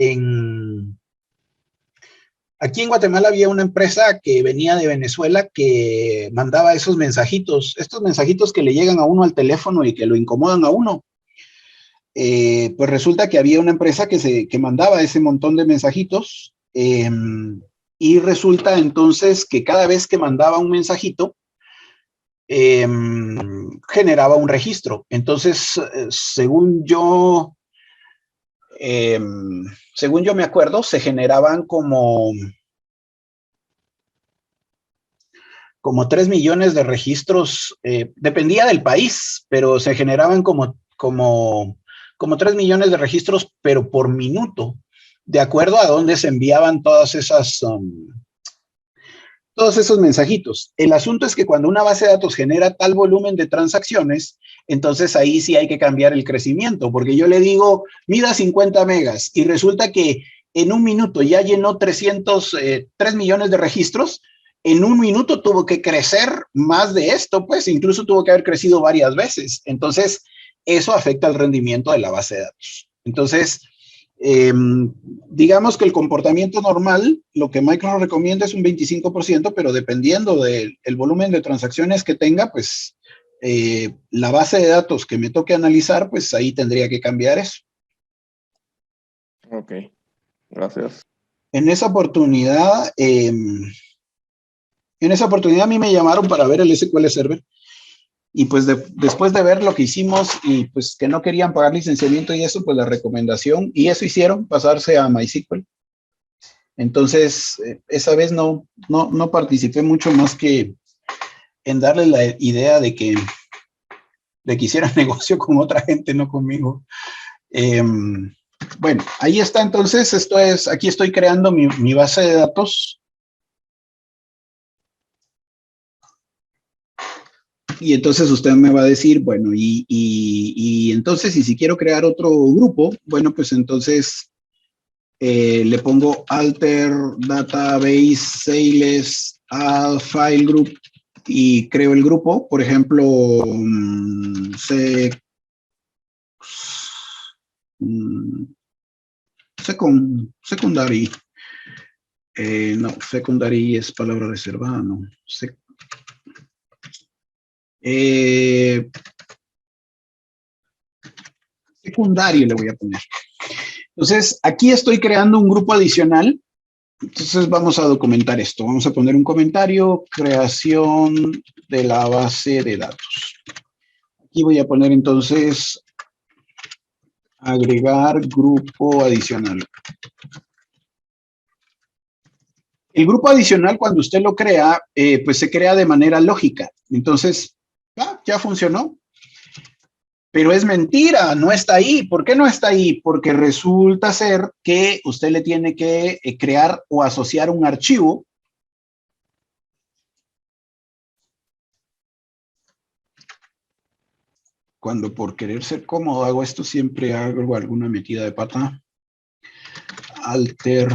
Aquí en Guatemala había una empresa que venía de Venezuela que mandaba esos mensajitos, estos mensajitos que le llegan a uno al teléfono y que lo incomodan a uno. Pues resulta que había una empresa que mandaba ese montón de mensajitos y resulta entonces que cada vez que mandaba un mensajito generaba un registro. Entonces, según yo me acuerdo, se generaban como 3 millones de registros, dependía del país, pero se generaban como 3 millones de registros, pero por minuto, de acuerdo a dónde se enviaban todos esos mensajitos. El asunto es que cuando una base de datos genera tal volumen de transacciones, entonces ahí sí hay que cambiar el crecimiento, porque yo le digo, mida 50 megas, y resulta que en un minuto ya llenó 3 millones de registros. En un minuto tuvo que crecer más de esto, pues incluso tuvo que haber crecido varias veces. Entonces, eso afecta el rendimiento de la base de datos. Entonces, Digamos que el comportamiento normal, lo que Microsoft recomienda es un 25%, pero dependiendo del volumen de transacciones que tenga, pues la base de datos que me toque analizar, pues ahí tendría que cambiar eso. Ok, gracias. En esa oportunidad, a mí me llamaron para ver el SQL Server. Y pues después de ver lo que hicimos y pues que no querían pagar licenciamiento y eso, pues la recomendación, y eso hicieron, pasarse a MySQL. Entonces, esa vez no participé mucho más que en darle la idea de que hicieran negocio con otra gente, no conmigo. Bueno, ahí está entonces, aquí estoy creando mi base de datos. Y entonces usted me va a decir, bueno, y entonces, y si quiero crear otro grupo, bueno, pues entonces le pongo alter database sales add file group y creo el grupo, por ejemplo, secondary. No, secondary es palabra reservada, no. Secundario le voy a poner. Entonces, aquí estoy creando un grupo adicional. Entonces, vamos a documentar esto. Vamos a poner un comentario, creación de la base de datos. Aquí voy a poner entonces, agregar grupo adicional. El grupo adicional, cuando usted lo crea, pues se crea de manera lógica. Entonces, ya funcionó. Pero es mentira, no está ahí. ¿Por qué no está ahí? Porque resulta ser que usted le tiene que crear o asociar un archivo. Cuando por querer ser cómodo hago esto, siempre hago alguna metida de pata. Alter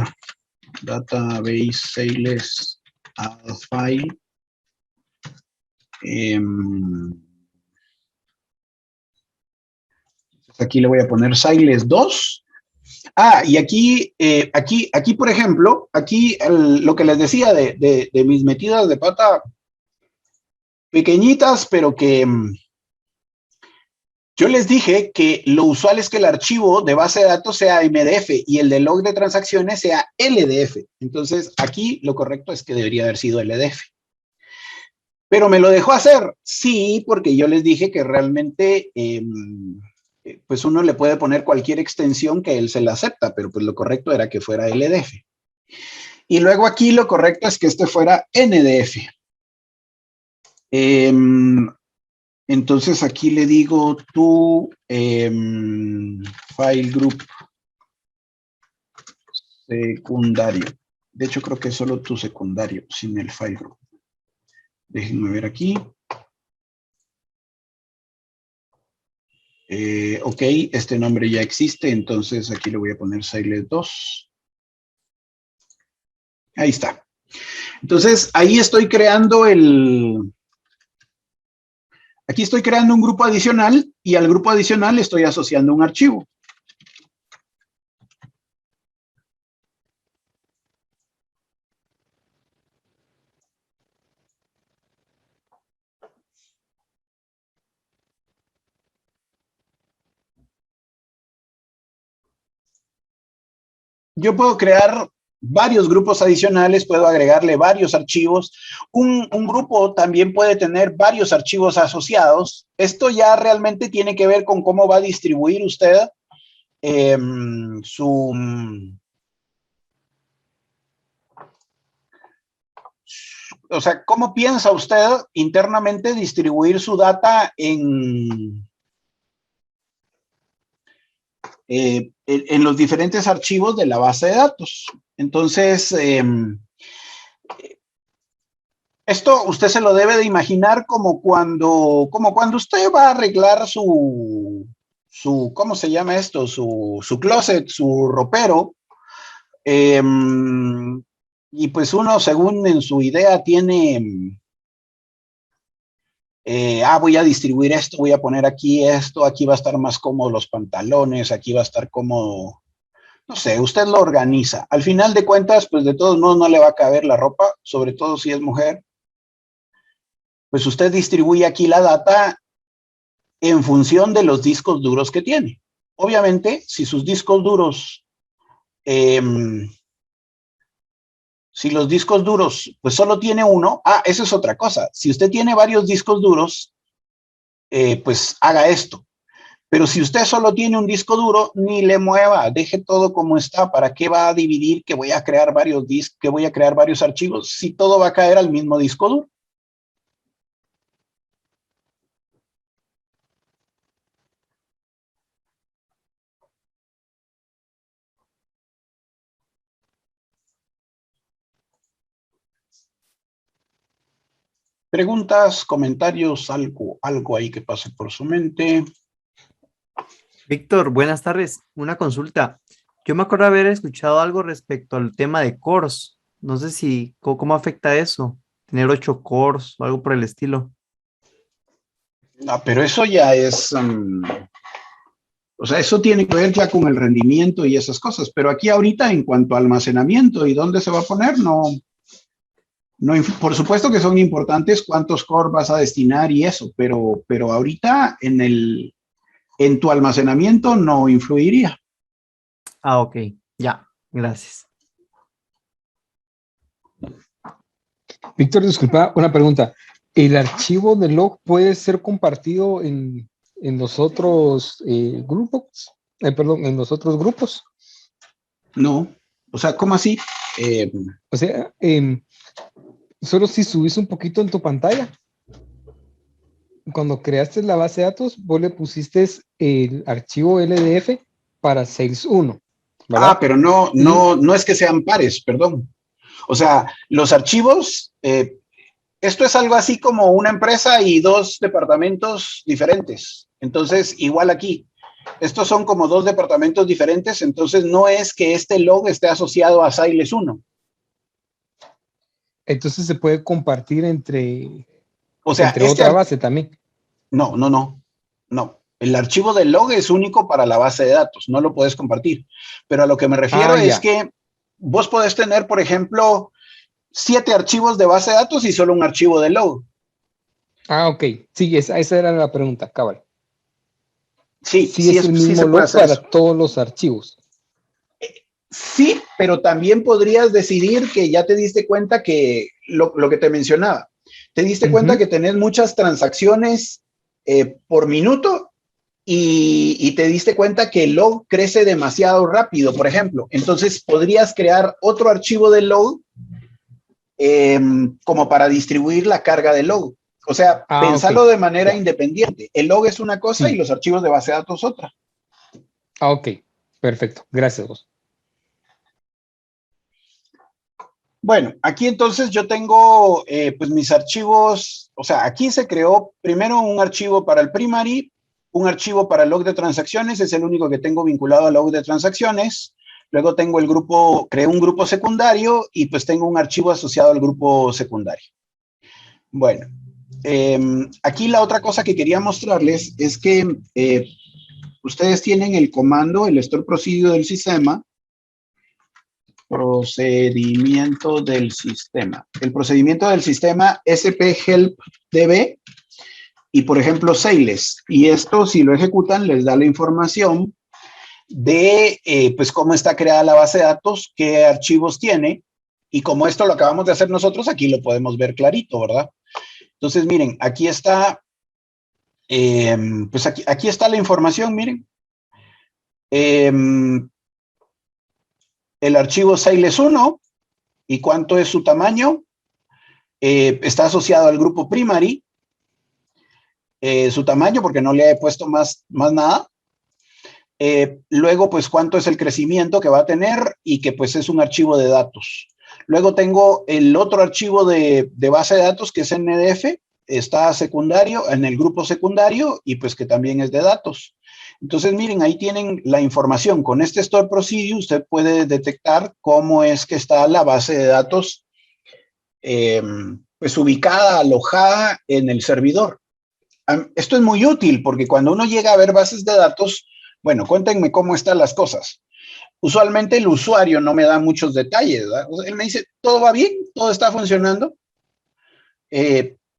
database sales add file. Aquí le voy a poner sales 2. Y aquí, por ejemplo, lo que les decía de mis metidas de pata pequeñitas, pero que yo les dije que lo usual es que el archivo de base de datos sea MDF y el de log de transacciones sea LDF. Entonces, aquí lo correcto es que debería haber sido LDF. ¿Pero me lo dejó hacer? Sí, porque yo les dije que realmente pues uno le puede poner cualquier extensión que él se la acepta, pero pues lo correcto era que fuera LDF. Y luego aquí lo correcto es que este fuera NDF. Entonces aquí le digo tu file group secundario. De hecho creo que es solo tu secundario, sin el file group. Déjenme ver aquí. Ok, este nombre ya existe, entonces aquí le voy a poner Sales 2. Ahí está. Entonces, ahí estoy creando aquí estoy creando un grupo adicional y al grupo adicional estoy asociando un archivo. Yo puedo crear varios grupos adicionales, puedo agregarle varios archivos. Un grupo también puede tener varios archivos asociados. Esto ya realmente tiene que ver con cómo va a distribuir usted o sea, ¿cómo piensa usted internamente distribuir su data en los diferentes archivos de la base de datos? Entonces, esto usted se lo debe de imaginar como cuando usted va a arreglar ¿cómo se llama esto? Su closet, su ropero. Y pues uno, según en su idea, tiene, voy a distribuir esto, voy a poner aquí esto, aquí va a estar más cómodo los pantalones, aquí va a estar cómodo no sé, usted lo organiza. Al final de cuentas, pues de todos modos no le va a caber la ropa, sobre todo si es mujer. Pues usted distribuye aquí la data en función de los discos duros que tiene. Obviamente, si sus discos duros, si los discos duros, pues solo tiene uno, eso es otra cosa. Si usted tiene varios discos duros, pues haga esto. Pero si usted solo tiene un disco duro, ni le mueva, deje todo como está. ¿Para qué va a dividir que voy a crear varios discos, que voy a crear varios archivos, si todo va a caer al mismo disco duro? Preguntas, comentarios, algo ahí que pase por su mente. Víctor, buenas tardes. Una consulta. Yo me acuerdo haber escuchado algo respecto al tema de cores. No sé si, ¿cómo afecta eso? Tener 8 cores o algo por el estilo. Pero eso ya es, o sea, eso tiene que ver ya con el rendimiento y esas cosas. Pero aquí ahorita, en cuanto a almacenamiento y dónde se va a poner, no, por supuesto que son importantes cuántos cores vas a destinar y eso, pero ahorita en tu almacenamiento no influiría. Ok, ya, gracias. Víctor, disculpa, una pregunta. ¿El archivo de log puede ser compartido en los otros grupos? Perdón, en los otros grupos. No, o sea, ¿cómo así? O sea, solo si subís un poquito en tu pantalla. Cuando creaste la base de datos, vos le pusiste el archivo LDF para Sales 1. ¿verdad? Pero no es que sean pares, perdón. O sea, los archivos, esto es algo así como una empresa y dos departamentos diferentes. Entonces, igual aquí, estos son como dos departamentos diferentes, entonces no es que este log esté asociado a Siles 1. Entonces se puede compartir entre Entre otra base también. No. El archivo del log es único para la base de datos, no lo puedes compartir. Pero a lo que me refiero es que vos podés tener, por ejemplo, 7 archivos de base de datos y solo un archivo de log. Ok. Sí, esa era la pregunta, cabal. Sí, es el mismo log para todos los archivos. Sí, pero también podrías decidir que ya te diste cuenta que lo que te mencionaba, te diste cuenta que tenés muchas transacciones por minuto y te diste cuenta que el log crece demasiado rápido, por ejemplo. Entonces podrías crear otro archivo de log como para distribuir la carga de log. O sea, pensarlo de manera independiente. El log es una cosa y los archivos de base de datos otra. Ok, perfecto. Gracias, vos. Bueno, aquí entonces yo tengo pues mis archivos, o sea, aquí se creó primero un archivo para el primary, un archivo para el log de transacciones, es el único que tengo vinculado al log de transacciones. Luego tengo el grupo, creé un grupo secundario y pues tengo un archivo asociado al grupo secundario. Bueno, aquí la otra cosa que quería mostrarles es que ustedes tienen el comando, el store procedure del sistema, procedimiento del sistema. El procedimiento del sistema SP-help-db y, por ejemplo, Sales. Y esto, si lo ejecutan, les da la información de pues cómo está creada la base de datos, qué archivos tiene, y como esto lo acabamos de hacer nosotros, aquí lo podemos ver clarito, ¿verdad? Entonces, miren, aquí está, pues aquí está la información, miren. El archivo Sales 1 y cuánto es su tamaño, está asociado al grupo primary, su tamaño, porque no le he puesto más nada. Luego, pues, cuánto es el crecimiento que va a tener y que, pues, es un archivo de datos. Luego tengo el otro archivo de base de datos, que es NDF, está secundario, en el grupo secundario, y pues que también es de datos. Entonces, miren, ahí tienen la información. Con este Store Procedure, usted puede detectar cómo es que está la base de datos, pues, ubicada, alojada en el servidor. Esto es muy útil, porque cuando uno llega a ver bases de datos, bueno, cuéntenme cómo están las cosas. usualmente el usuario no me da muchos detalles, ¿verdad? O sea, él me dice, todo va bien, todo está funcionando.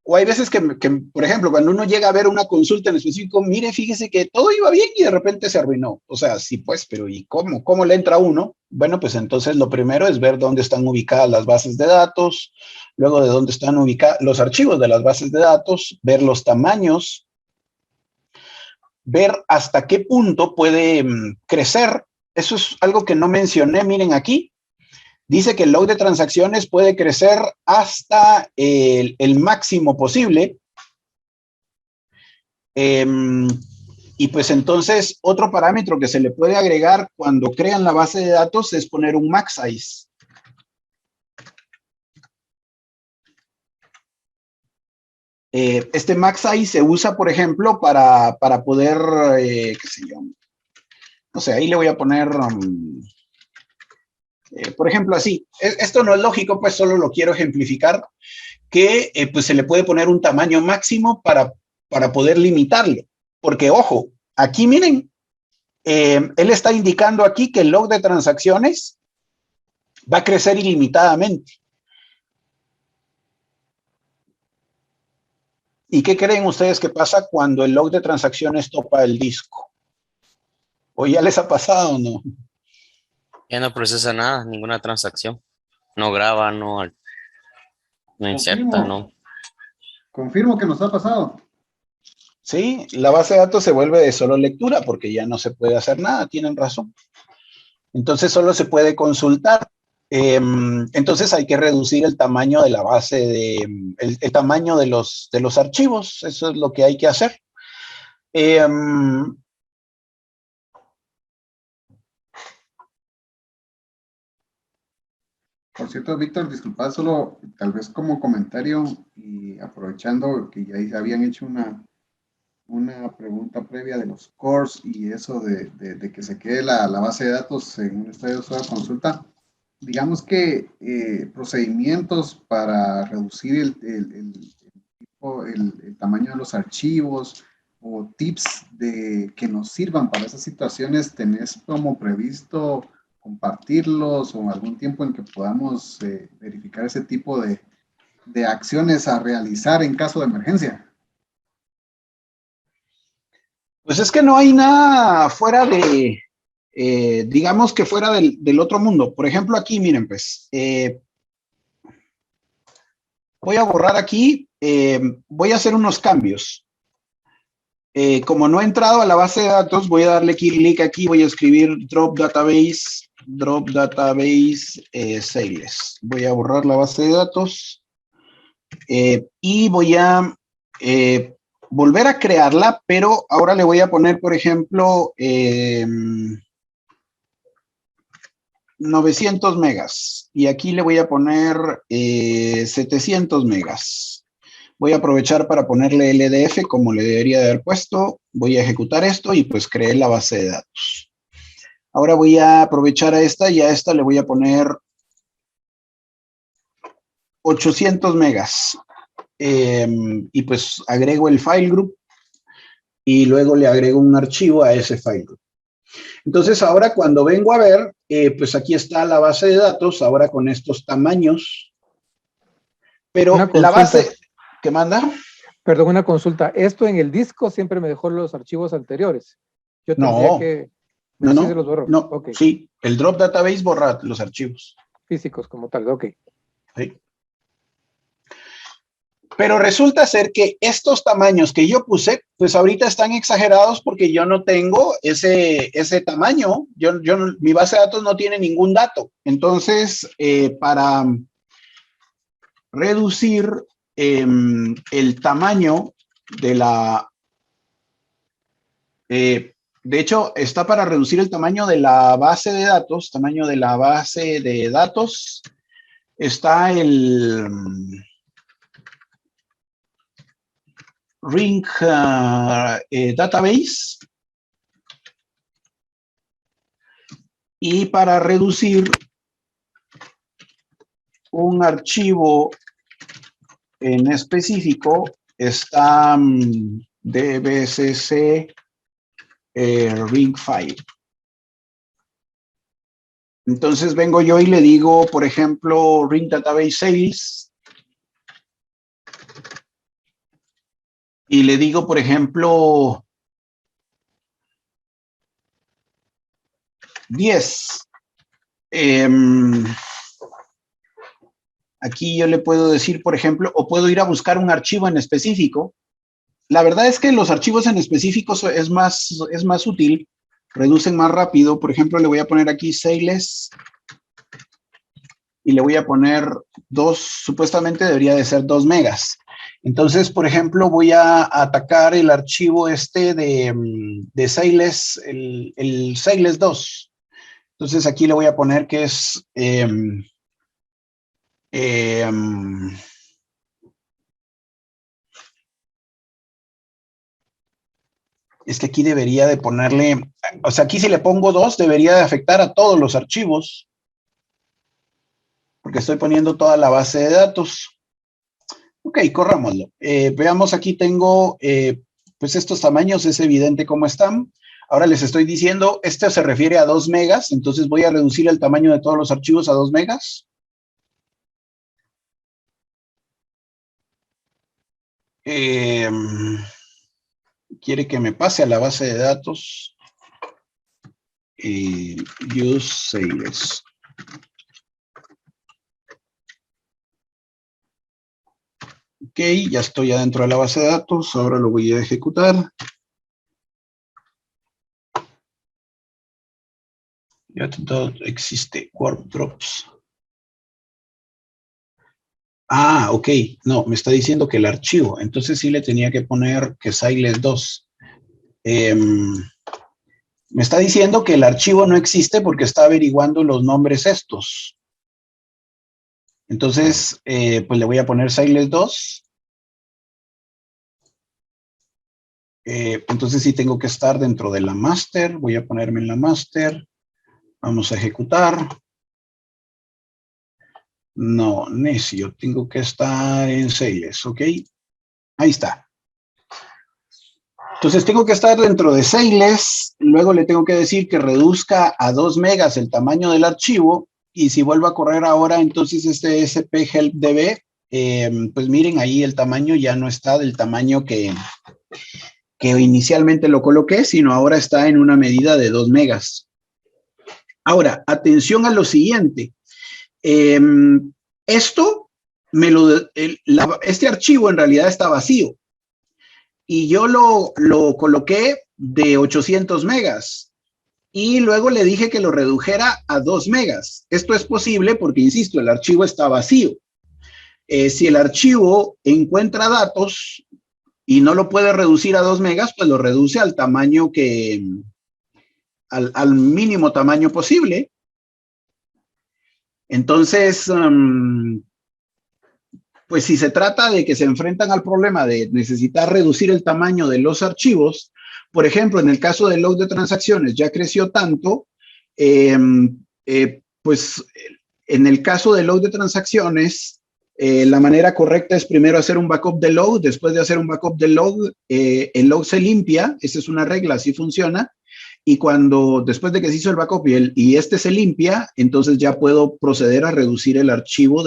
O hay veces que, por ejemplo, cuando uno llega a ver una consulta en específico, mire, fíjese que todo iba bien y de repente se arruinó. O sea, sí, pues, pero ¿y cómo? ¿Cómo le entra uno? Bueno, pues entonces lo primero es ver dónde están ubicadas las bases de datos, luego de dónde están ubicados los archivos de las bases de datos, ver los tamaños, ver hasta qué punto puede crecer. Eso es algo que no mencioné, miren aquí. Dice que el log de transacciones puede crecer hasta el máximo posible. Y pues entonces otro parámetro que se le puede agregar cuando crean la base de datos es poner un max size. Este max size se usa, por ejemplo, para poder, qué sé yo, no sé, ahí le voy a poner... por ejemplo, así, esto no es lógico, pues solo lo quiero ejemplificar, que pues se le puede poner un tamaño máximo para poder limitarlo. Porque, ojo, aquí miren, él está indicando aquí que el log de transacciones va a crecer ilimitadamente. ¿Y qué creen ustedes que pasa cuando el log de transacciones topa el disco? ¿O ya les ha pasado o no? Ya no procesa nada, ninguna transacción. No graba, no inserta, no. Confirmo que nos ha pasado. Sí, la base de datos se vuelve de solo lectura porque ya no se puede hacer nada, tienen razón. Entonces solo se puede consultar. Entonces hay que reducir el tamaño de la base, el tamaño de los archivos. Eso es lo que hay que hacer. Por cierto, Víctor, disculpa, solo tal vez como comentario y aprovechando que ya habían hecho una pregunta previa de los cores y eso de que se quede la base de datos en un estadio de sola consulta. Digamos que procedimientos para reducir el tamaño de los archivos o tips que nos sirvan para esas situaciones, ¿tenés como previsto compartirlos o algún tiempo en que podamos verificar ese tipo de acciones a realizar en caso de emergencia? Pues es que no hay nada fuera de, digamos que fuera del otro mundo. Por ejemplo, aquí, miren, pues, voy a borrar aquí, voy a hacer unos cambios. Como no he entrado a la base de datos, voy a darle clic aquí, voy a escribir drop database sales. Voy a borrar la base de datos y voy a volver a crearla, pero ahora le voy a poner, por ejemplo, 900 megas y aquí le voy a poner 700 megas. Voy a aprovechar para ponerle LDF como le debería de haber puesto. Voy a ejecutar esto y pues creé la base de datos. Ahora voy a aprovechar a esta y a esta le voy a poner 800 megas. Y pues agrego el file group y luego le agrego un archivo a ese file group. Entonces ahora cuando vengo a ver, pues aquí está la base de datos, ahora con estos tamaños. Pero la base... ¿Qué manda? Perdón, una consulta. Esto en el disco siempre me dejó los archivos anteriores. Yo tendría que... No, sí se los borro. no, Okay. sí, el drop database borra los archivos. Físicos como tal, ok. Sí. Pero resulta ser que estos tamaños que yo puse, pues ahorita están exagerados porque yo no tengo ese tamaño. Mi base de datos no tiene ningún dato. Entonces, para reducir el tamaño de la... de hecho, está para reducir el tamaño de la base de datos, está el Ring Database. Y para reducir un archivo en específico está DBCC Ring File. Entonces vengo yo y le digo, por ejemplo, ring database sales. Y le digo, por ejemplo, 10. Aquí yo le puedo decir, por ejemplo, o puedo ir a buscar un archivo en específico. La verdad es que los archivos en específico es más útil, reducen más rápido. Por ejemplo, le voy a poner aquí sales y le voy a poner 2, supuestamente debería de ser 2 megas. Entonces, por ejemplo, voy a atacar el archivo este de sales, el sales 2. Entonces aquí le voy a poner que es es que aquí debería de ponerle, o sea, aquí si le pongo 2, debería de afectar a todos los archivos, porque estoy poniendo toda la base de datos. Ok, corrámoslo. Veamos, aquí tengo, pues estos tamaños, es evidente cómo están. Ahora les estoy diciendo, este se refiere a 2 megas, entonces voy a reducir el tamaño de todos los archivos a 2 megas. Quiere que me pase a la base de datos. Use sales. Ok, ya estoy adentro de la base de datos, ahora lo voy a ejecutar. Existe warp drops. Ah, ok, no, me está diciendo que el archivo, entonces sí le tenía que poner que sales 2. Me está diciendo que el archivo no existe porque está averiguando los nombres estos. Entonces, pues le voy a poner sales 2. Entonces sí tengo que estar dentro de la master, voy a ponerme en la master, vamos a ejecutar. No, necio, tengo que estar en sales, ¿ok? Ahí está. Entonces tengo que estar dentro de sales, luego le tengo que decir que reduzca a 2 megas el tamaño del archivo, y si vuelvo a correr ahora, entonces este SP helpdb, pues miren, ahí el tamaño ya no está del tamaño que inicialmente lo coloqué, sino ahora está en una medida de 2 megas. Ahora, atención a lo siguiente. Este archivo en realidad está vacío y yo lo coloqué de 800 megas y luego le dije que lo redujera a 2 megas. Esto es posible porque, insisto, el archivo está vacío. Si el archivo encuentra datos y no lo puede reducir a 2 megas, pues lo reduce al tamaño al mínimo tamaño posible. Entonces, pues si se trata de que se enfrentan al problema de necesitar reducir el tamaño de los archivos, por ejemplo, en el caso del log de transacciones ya creció tanto, pues en el caso del log de transacciones, la manera correcta es primero hacer un backup del log. Después de hacer un backup del log, el log se limpia. Esa es una regla, así funciona. Y después de que se hizo el backup y este se limpia, entonces ya puedo proceder a reducir el archivo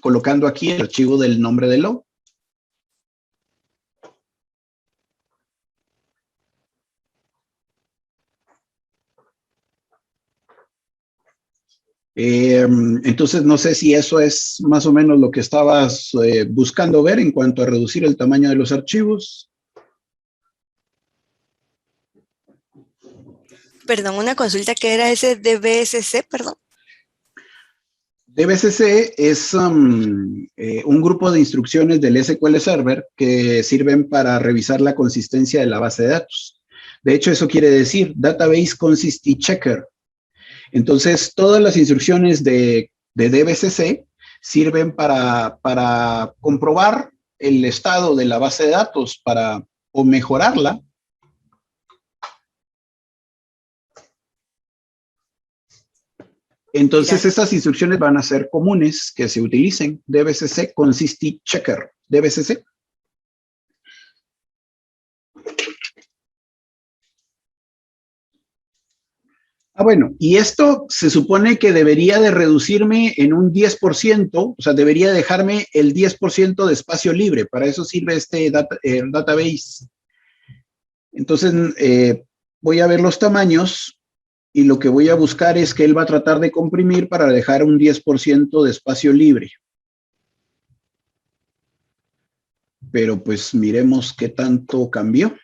colocando aquí el archivo del nombre del log. Entonces no sé si eso es más o menos lo que estabas buscando ver en cuanto a reducir el tamaño de los archivos. Perdón, una consulta, que era ese DBSC, perdón. DBSC es un grupo de instrucciones del SQL Server que sirven para revisar la consistencia de la base de datos. De hecho, eso quiere decir Database Consistency Checker. Entonces, todas las instrucciones de DBSC sirven para comprobar el estado de la base de datos o mejorarla. Entonces, estas instrucciones van a ser comunes que se utilicen. DBSC Consistency Checker. DBSC. Bueno, y esto se supone que debería de reducirme en un 10%, o sea, debería dejarme el 10% de espacio libre. Para eso sirve este database. Entonces, voy a ver los tamaños y lo que voy a buscar es que él va a tratar de comprimir para dejar un 10% de espacio libre. Pero pues miremos qué tanto cambió.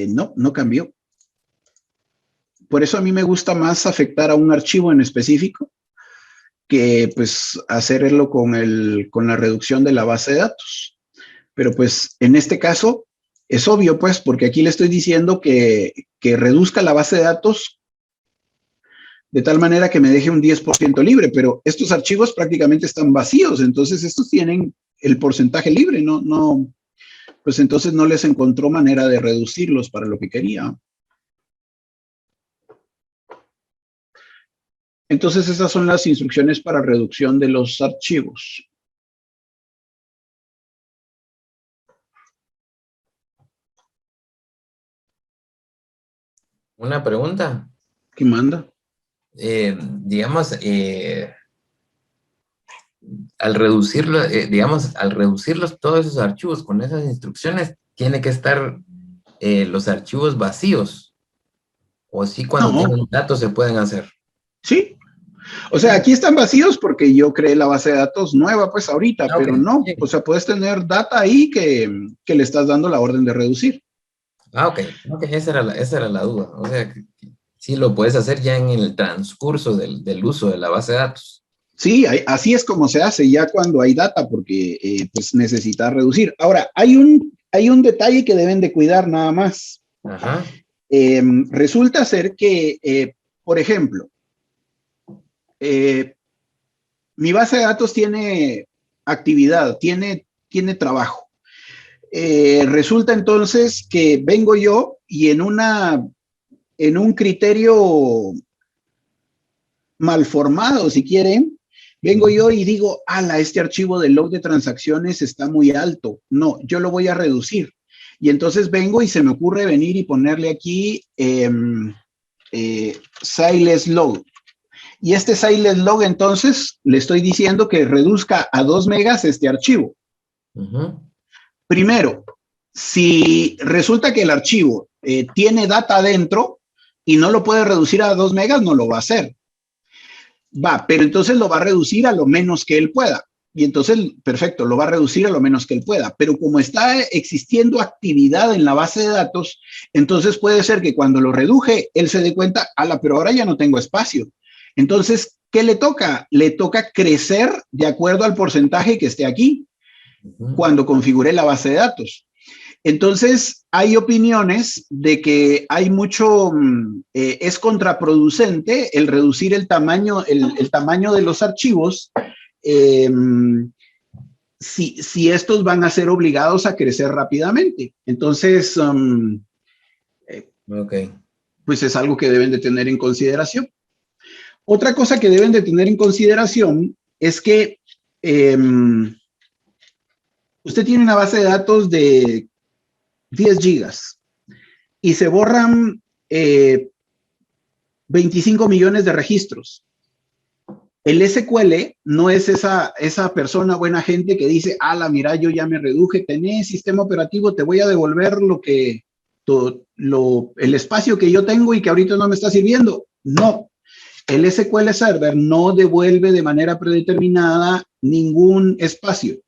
No cambió. Por eso a mí me gusta más afectar a un archivo en específico que pues hacerlo con la reducción de la base de datos. Pero pues en este caso es obvio pues porque aquí le estoy diciendo que reduzca la base de datos de tal manera que me deje un 10% libre, pero estos archivos prácticamente están vacíos, entonces estos tienen el porcentaje libre, pues entonces no les encontró manera de reducirlos para lo que quería. Entonces esas son las instrucciones para reducción de los archivos. Una pregunta. ¿Qué manda? Digamos, al reducirlo, al reducirlos todos esos archivos con esas instrucciones, tiene que estar los archivos vacíos. O sí, cuando tienen datos se pueden hacer. Sí. O sea, aquí están vacíos porque yo creé la base de datos nueva, pues ahorita, pero no. O sea, puedes tener data ahí que le estás dando la orden de reducir. Ok, esa era la duda. O sea, sí lo puedes hacer ya en el transcurso del uso de la base de datos. Sí, así es como se hace ya cuando hay data, porque pues necesita reducir. Ahora, hay un detalle que deben de cuidar nada más. Ajá. Resulta ser que, por ejemplo, mi base de datos tiene actividad, tiene trabajo. Resulta entonces que vengo yo y en un criterio mal formado, si quieren, vengo yo y digo, este archivo de log de transacciones está muy alto. No, yo lo voy a reducir. Y entonces vengo y se me ocurre venir y ponerle aquí Siles log. Y este Siles log, entonces, le estoy diciendo que reduzca a 2 megas este archivo. Primero, si resulta que el archivo tiene data adentro y no lo puede reducir a 2 megas, no lo va a hacer. Pero entonces lo va a reducir a lo menos que él pueda. Y entonces, perfecto, lo va a reducir a lo menos que él pueda. Pero como está existiendo actividad en la base de datos, entonces puede ser que cuando lo reduje, él se dé cuenta, pero ahora ya no tengo espacio. Entonces, ¿qué le toca? Le toca crecer de acuerdo al porcentaje que esté aquí, cuando configure la base de datos. Entonces, hay opiniones de que hay mucho, es contraproducente el reducir el tamaño de los archivos si estos van a ser obligados a crecer rápidamente. Entonces, pues es algo que deben de tener en consideración. Otra cosa que deben de tener en consideración es que usted tiene una base de datos de 10 gigas y se borran 25 millones de registros. El SQL no es esa persona buena gente que dice, mira, yo ya me reduje, tenés sistema operativo, te voy a devolver el espacio que yo tengo y que ahorita no me está sirviendo. No, el SQL Server no devuelve de manera predeterminada ningún espacio.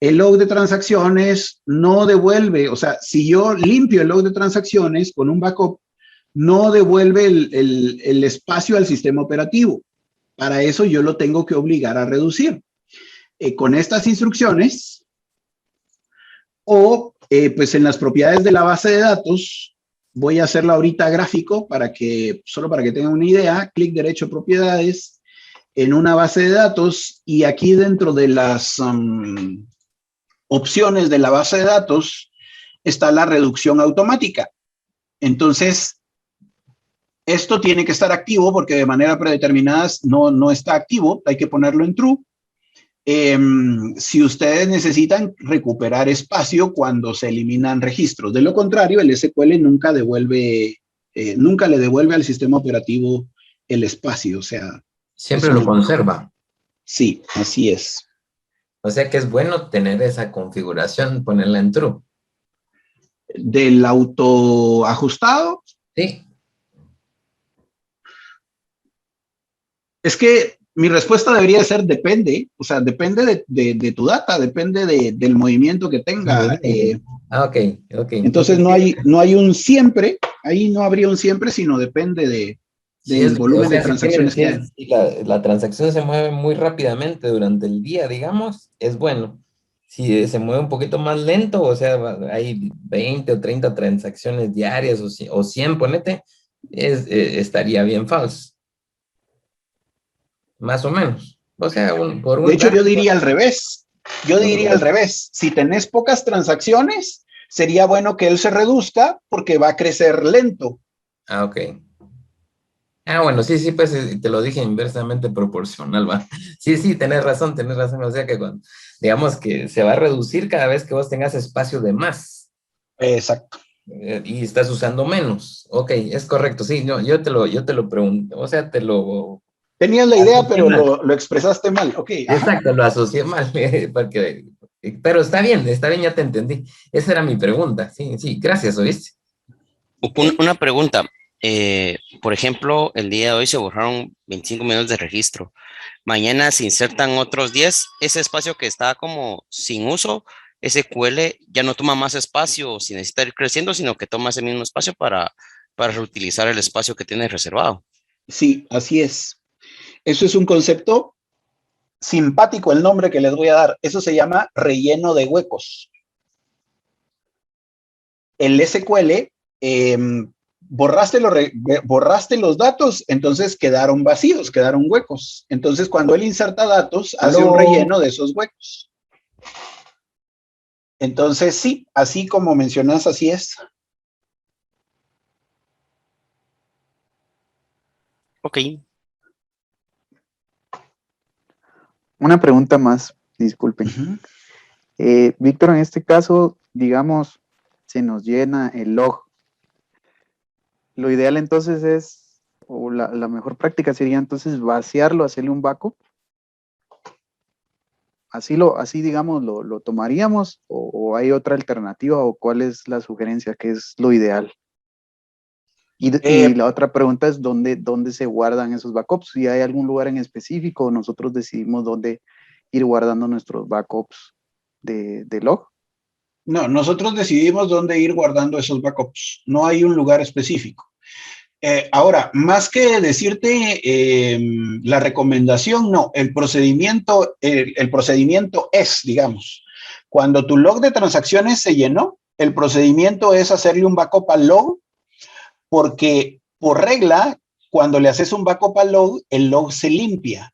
El log de transacciones no devuelve, o sea, si yo limpio el log de transacciones con un backup, no devuelve el espacio al sistema operativo. Para eso yo lo tengo que obligar a reducir. Con estas instrucciones, pues en las propiedades de la base de datos, voy a hacerla ahorita gráfico solo para que tengan una idea, clic derecho propiedades, en una base de datos, y aquí dentro de las opciones de la base de datos está la reducción automática. Entonces, esto tiene que estar activo porque de manera predeterminada no está activo, hay que ponerlo en true. si ustedes necesitan recuperar espacio cuando se eliminan registros. De lo contrario, el SQL nunca le devuelve al sistema operativo el espacio, o sea. Siempre lo conserva. Sí, así es. O sea que es bueno tener esa configuración, ponerla en true. ¿Del autoajustado? Sí. Es que mi respuesta debería ser depende, o sea, depende de tu data, depende del movimiento que tenga. Ok. Entonces no hay un siempre, ahí no habría un siempre, sino depende del volumen de transacciones que hay. Si la transacción se mueve muy rápidamente durante el día, digamos, es bueno. Si se mueve un poquito más lento, o sea, hay 20 o 30 transacciones diarias o 100, ponete, estaría bien false. Más o menos. O sea, de hecho, yo diría al revés. Si tenés pocas transacciones, sería bueno que él se reduzca porque va a crecer lento. Ah, ok. Ah, bueno, sí, pues te lo dije inversamente proporcional, va. Sí, tenés razón. O sea que digamos que se va a reducir cada vez que vos tengas espacio de más. Exacto. Y estás usando menos. Ok, es correcto. Sí, no, yo te lo pregunto. O sea, tenías la idea, pero lo expresaste mal. Ok. Exacto, lo asocié mal. Pero está bien, ya te entendí. Esa era mi pregunta. Sí, gracias, ¿oíste? Una pregunta. Por ejemplo, el día de hoy se borraron 25 minutos de registro. Mañana se insertan otros 10. Ese espacio que está como sin uso, SQL ya no toma más espacio si necesita ir creciendo, sino que toma ese mismo espacio para reutilizar el espacio que tiene reservado. Sí, así es. Eso es un concepto simpático, el nombre que les voy a dar. Eso se llama relleno de huecos. El SQL, borraste los datos, entonces quedaron vacíos, quedaron huecos. Entonces, cuando él inserta datos, hace un relleno de esos huecos. Entonces, sí, así como mencionas, así es. Ok. Una pregunta más, disculpen. Víctor, en este caso, digamos, se nos llena el log. Lo ideal entonces es, o la mejor práctica sería entonces vaciarlo, hacerle un backup. Así digamos, lo tomaríamos, o hay otra alternativa, o cuál es la sugerencia, que es lo ideal. Y la otra pregunta es ¿dónde se guardan esos backups? Si hay algún lugar en específico, nosotros decidimos dónde ir guardando nuestros backups de log. No, nosotros decidimos dónde ir guardando esos backups. No hay un lugar específico. Ahora, más que decirte la recomendación, no, el procedimiento es, digamos, cuando tu log de transacciones se llenó, el procedimiento es hacerle un backup al log, porque por regla, cuando le haces un backup al log, el log se limpia.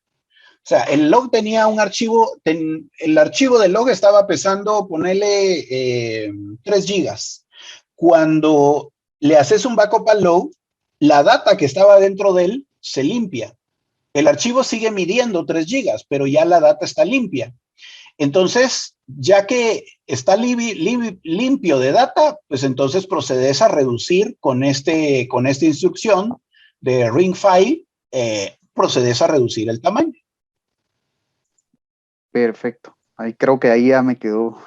O sea, el log tenía un archivo, el archivo del log estaba pesando, ponele 3 gigas. Cuando le haces un backup al log, la data que estaba dentro de él se limpia. El archivo sigue midiendo 3 gigas, pero ya la data está limpia. Entonces, ya que está limpio de data, pues entonces procedes a reducir con esta instrucción de ring file, procedes a reducir el tamaño. Perfecto. Ahí creo que ahí ya me quedó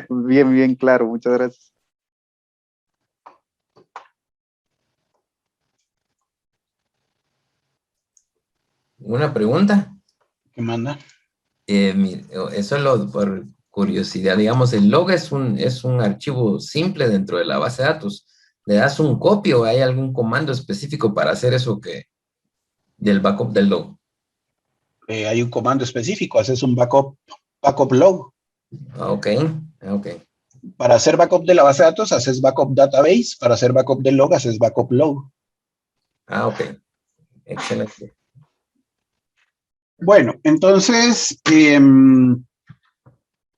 bien claro. Muchas gracias. ¿Una pregunta? ¿Qué manda? Eso por curiosidad. Digamos, el log es un archivo simple dentro de la base de datos. ¿Le das un copy o hay algún comando específico para hacer eso del backup del log? Hay un comando específico, haces un backup log. Ok. Para hacer backup de la base de datos, haces backup database. Para hacer backup del log, haces backup log. Ok. Excelente. Bueno, entonces,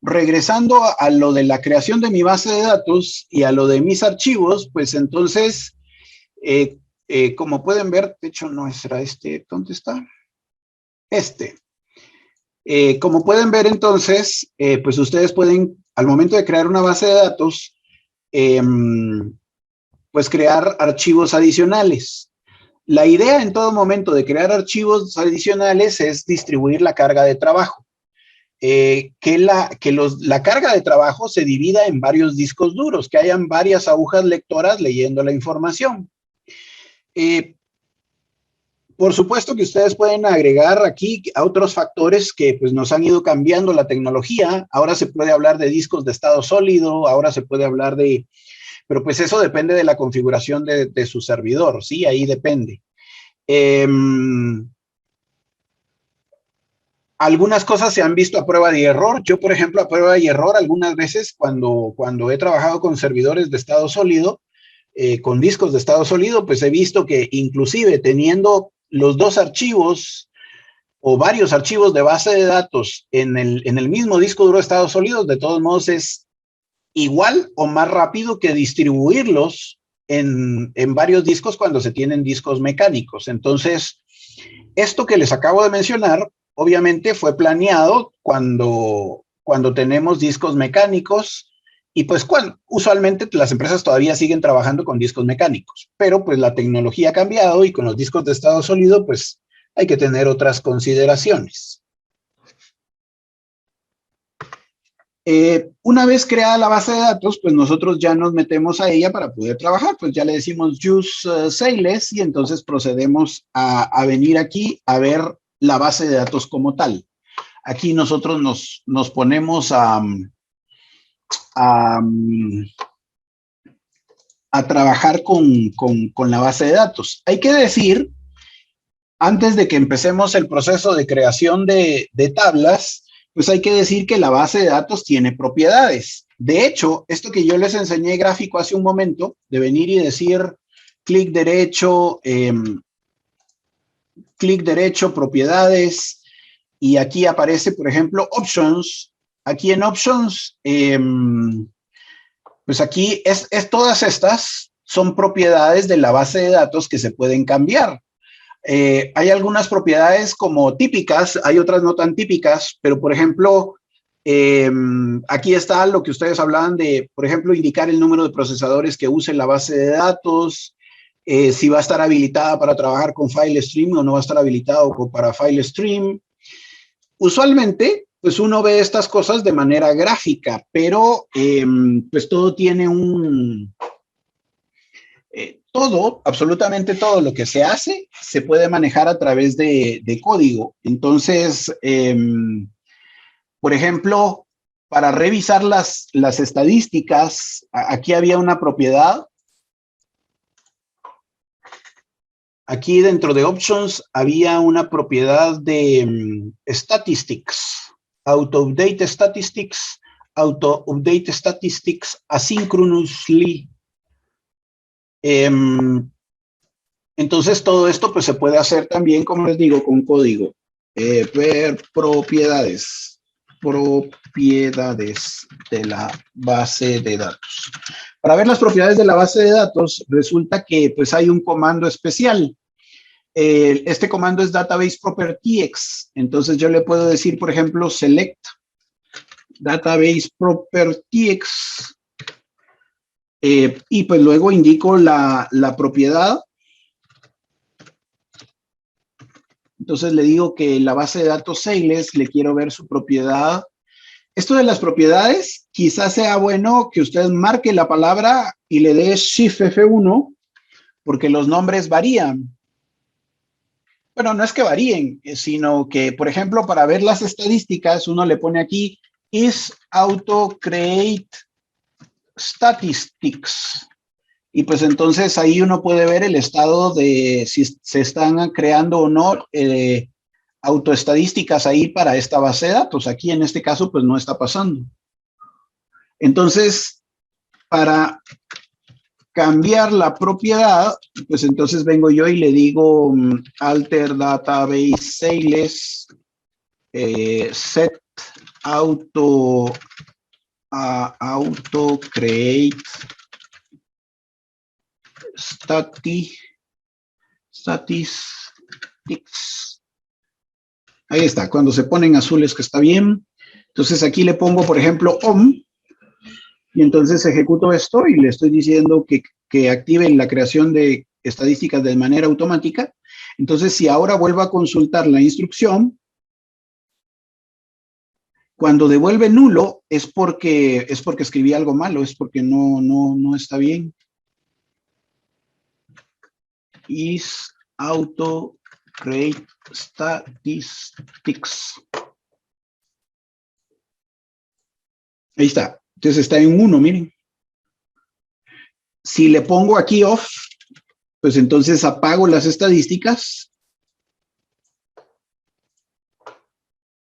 regresando a lo de la creación de mi base de datos y a lo de mis archivos, pues entonces, como pueden ver, de hecho no será este, ¿dónde está? Como pueden ver entonces, pues ustedes pueden, al momento de crear una base de datos, pues crear archivos adicionales. La idea en todo momento de crear archivos adicionales es distribuir la carga de trabajo. Que la carga de trabajo se divida en varios discos duros, que hayan varias agujas lectoras leyendo la información. Por supuesto que ustedes pueden agregar aquí a otros factores que pues, nos han ido cambiando la tecnología. Ahora se puede hablar de discos de estado sólido, ahora se puede hablar de... Pero pues eso depende de la configuración de su servidor, ¿sí? Ahí depende. Algunas cosas se han visto a prueba de error. Yo, por ejemplo, a prueba de error, algunas veces cuando he trabajado con servidores de estado sólido, con discos de estado sólido, pues he visto que inclusive teniendo los dos archivos o varios archivos de base de datos en el mismo disco duro de estado sólido, de todos modos es igual o más rápido que distribuirlos en varios discos cuando se tienen discos mecánicos. Entonces, esto que les acabo de mencionar, obviamente fue planeado cuando tenemos discos mecánicos y pues usualmente las empresas todavía siguen trabajando con discos mecánicos, pero pues la tecnología ha cambiado y con los discos de estado sólido pues hay que tener otras consideraciones. Una vez creada la base de datos, pues nosotros ya nos metemos a ella para poder trabajar, pues ya le decimos use Sailes y entonces procedemos a venir aquí a ver la base de datos como tal. Aquí nosotros nos ponemos a trabajar con la base de datos. Hay que decir, antes de que empecemos el proceso de creación de tablas, pues hay que decir que la base de datos tiene propiedades. De hecho, esto que yo les enseñé gráfico hace un momento, de venir y decir clic derecho, propiedades, y aquí aparece, por ejemplo, options. Aquí en options, pues aquí todas estas son propiedades de la base de datos que se pueden cambiar. Hay algunas propiedades como típicas, hay otras no tan típicas, pero por ejemplo, aquí está lo que ustedes hablaban de, por ejemplo, indicar el número de procesadores que use la base de datos, si va a estar habilitada para trabajar con file stream o no va a estar habilitado para file stream. Usualmente, pues uno ve estas cosas de manera gráfica, pero pues todo tiene absolutamente todo lo que se hace, se puede manejar a través de código. Entonces, por ejemplo, para revisar las estadísticas, aquí había una propiedad. Aquí dentro de options había una propiedad de statistics, auto-update statistics asynchronously. Entonces todo esto pues se puede hacer también, como les digo, con código. Ver propiedades de la base de datos. Para ver las propiedades de la base de datos, resulta que pues hay un comando especial. Este comando es database propertx. Entonces yo le puedo decir, por ejemplo, select database propertx. Y pues luego indico la propiedad. Entonces le digo que la base de datos Sailes le quiero ver su propiedad. Esto de las propiedades, quizás sea bueno que usted marque la palabra y le dé Shift F1, porque los nombres varían. Bueno, no es que varíen, sino que, por ejemplo, para ver las estadísticas, uno le pone aquí is auto create statistics. Y pues entonces ahí uno puede ver el estado de si se están creando o no autoestadísticas ahí para esta base de datos. Aquí en este caso pues no está pasando. Entonces, para cambiar la propiedad, pues entonces vengo yo y le digo alter database sailes set auto create statistics. Ahí está, cuando se pone en azul es que está bien. Entonces aquí le pongo, por ejemplo, OM, y entonces ejecuto esto y le estoy diciendo que active la creación de estadísticas de manera automática. Entonces, si ahora vuelvo a consultar la instrucción, cuando devuelve nulo es porque escribí algo malo, es porque no está bien. Is auto create statistics. Ahí está. Entonces está en 1, miren. Si le pongo aquí off, pues entonces apago las estadísticas.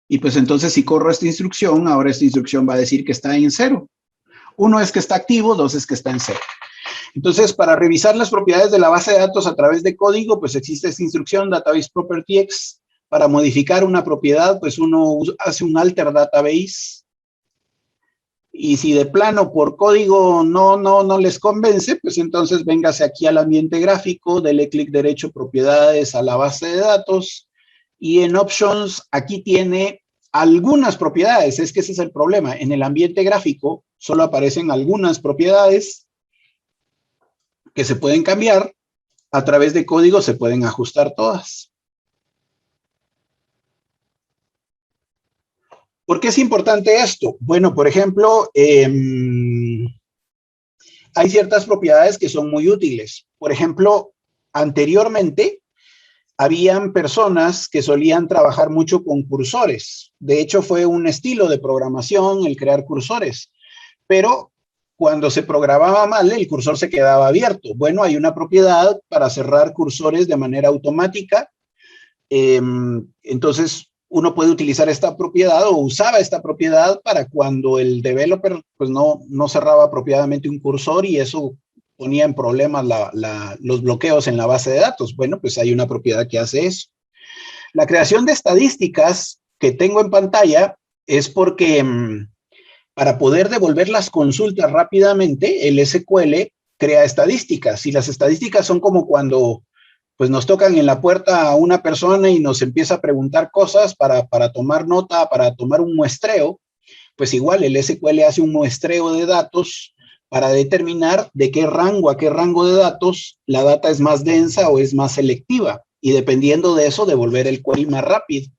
Y pues entonces si corro esta instrucción, ahora esta instrucción va a decir que está en 0. 1 es que está activo, 2 es que está en 0. Entonces, para revisar las propiedades de la base de datos a través de código, pues existe esta instrucción, database property x. Para modificar una propiedad, pues uno hace un alter database. Y si de plano por código no les convence, pues entonces véngase aquí al ambiente gráfico, dele clic derecho, propiedades, a la base de datos. Y en options, aquí tiene algunas propiedades. Es que ese es el problema. En el ambiente gráfico solo aparecen algunas propiedades que se pueden cambiar. A través de código se pueden ajustar todas. ¿Por qué es importante esto? Bueno, por ejemplo, hay ciertas propiedades que son muy útiles. Por ejemplo, anteriormente habían personas que solían trabajar mucho con cursores. De hecho, fue un estilo de programación el crear cursores. Pero cuando se programaba mal, el cursor se quedaba abierto. Bueno, hay una propiedad para cerrar cursores de manera automática. Entonces, uno puede utilizar esta propiedad o usaba esta propiedad para cuando el developer pues no cerraba apropiadamente un cursor y eso ponía en problemas los bloqueos en la base de datos. Bueno, pues hay una propiedad que hace eso. La creación de estadísticas que tengo en pantalla es porque para poder devolver las consultas rápidamente, el SQL crea estadísticas y las estadísticas son como cuando pues nos tocan en la puerta a una persona y nos empieza a preguntar cosas para tomar nota, para tomar un muestreo, pues igual el SQL hace un muestreo de datos para determinar de qué rango a qué rango de datos la data es más densa o es más selectiva y dependiendo de eso devolver el query más rápido.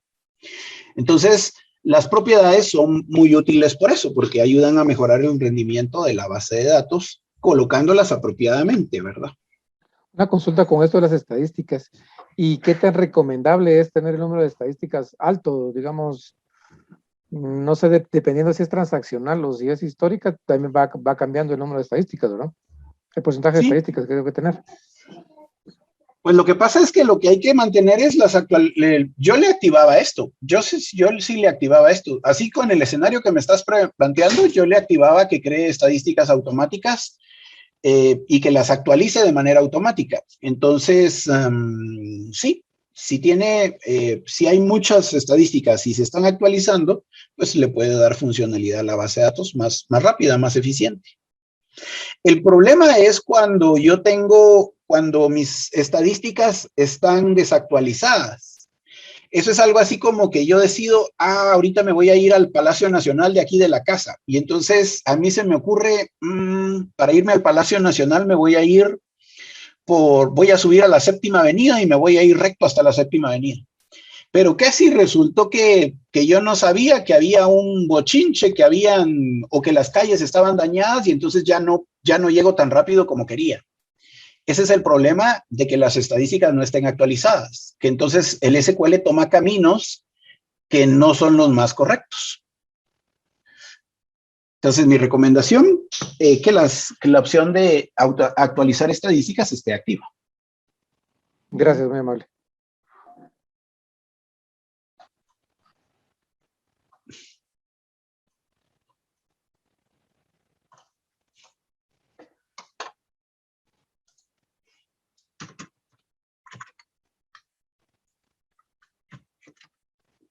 Entonces, las propiedades son muy útiles por eso, porque ayudan a mejorar el rendimiento de la base de datos colocándolas apropiadamente, ¿verdad? Una consulta con esto de las estadísticas. ¿Y qué tan recomendable es tener el número de estadísticas alto? Digamos, no sé, dependiendo si es transaccional o si es histórica, también va cambiando el número de estadísticas, ¿verdad? El porcentaje de estadísticas que tengo que tener. Pues lo que pasa es que lo que hay que mantener es las actuales. Yo le activaba esto. Yo sí le activaba esto. Así con el escenario que me estás planteando, yo le activaba que cree estadísticas automáticas y que las actualice de manera automática. Entonces, sí, si hay muchas estadísticas y se están actualizando, pues le puede dar funcionalidad a la base de datos más rápida, más eficiente. El problema es cuando cuando mis estadísticas están desactualizadas. Eso es algo así como que yo decido, ahorita me voy a ir al Palacio Nacional de aquí de la casa. Y entonces a mí se me ocurre, para irme al Palacio Nacional me voy a subir a la Séptima Avenida y me voy a ir recto hasta la Séptima Avenida. Pero ¿qué si resultó que yo no sabía que había un bochinche, o que las calles estaban dañadas y entonces ya no llego tan rápido como quería? Ese es el problema de que las estadísticas no estén actualizadas, que entonces el SQL toma caminos que no son los más correctos. Entonces, mi recomendación es que la opción de actualizar estadísticas esté activa. Gracias, muy amable.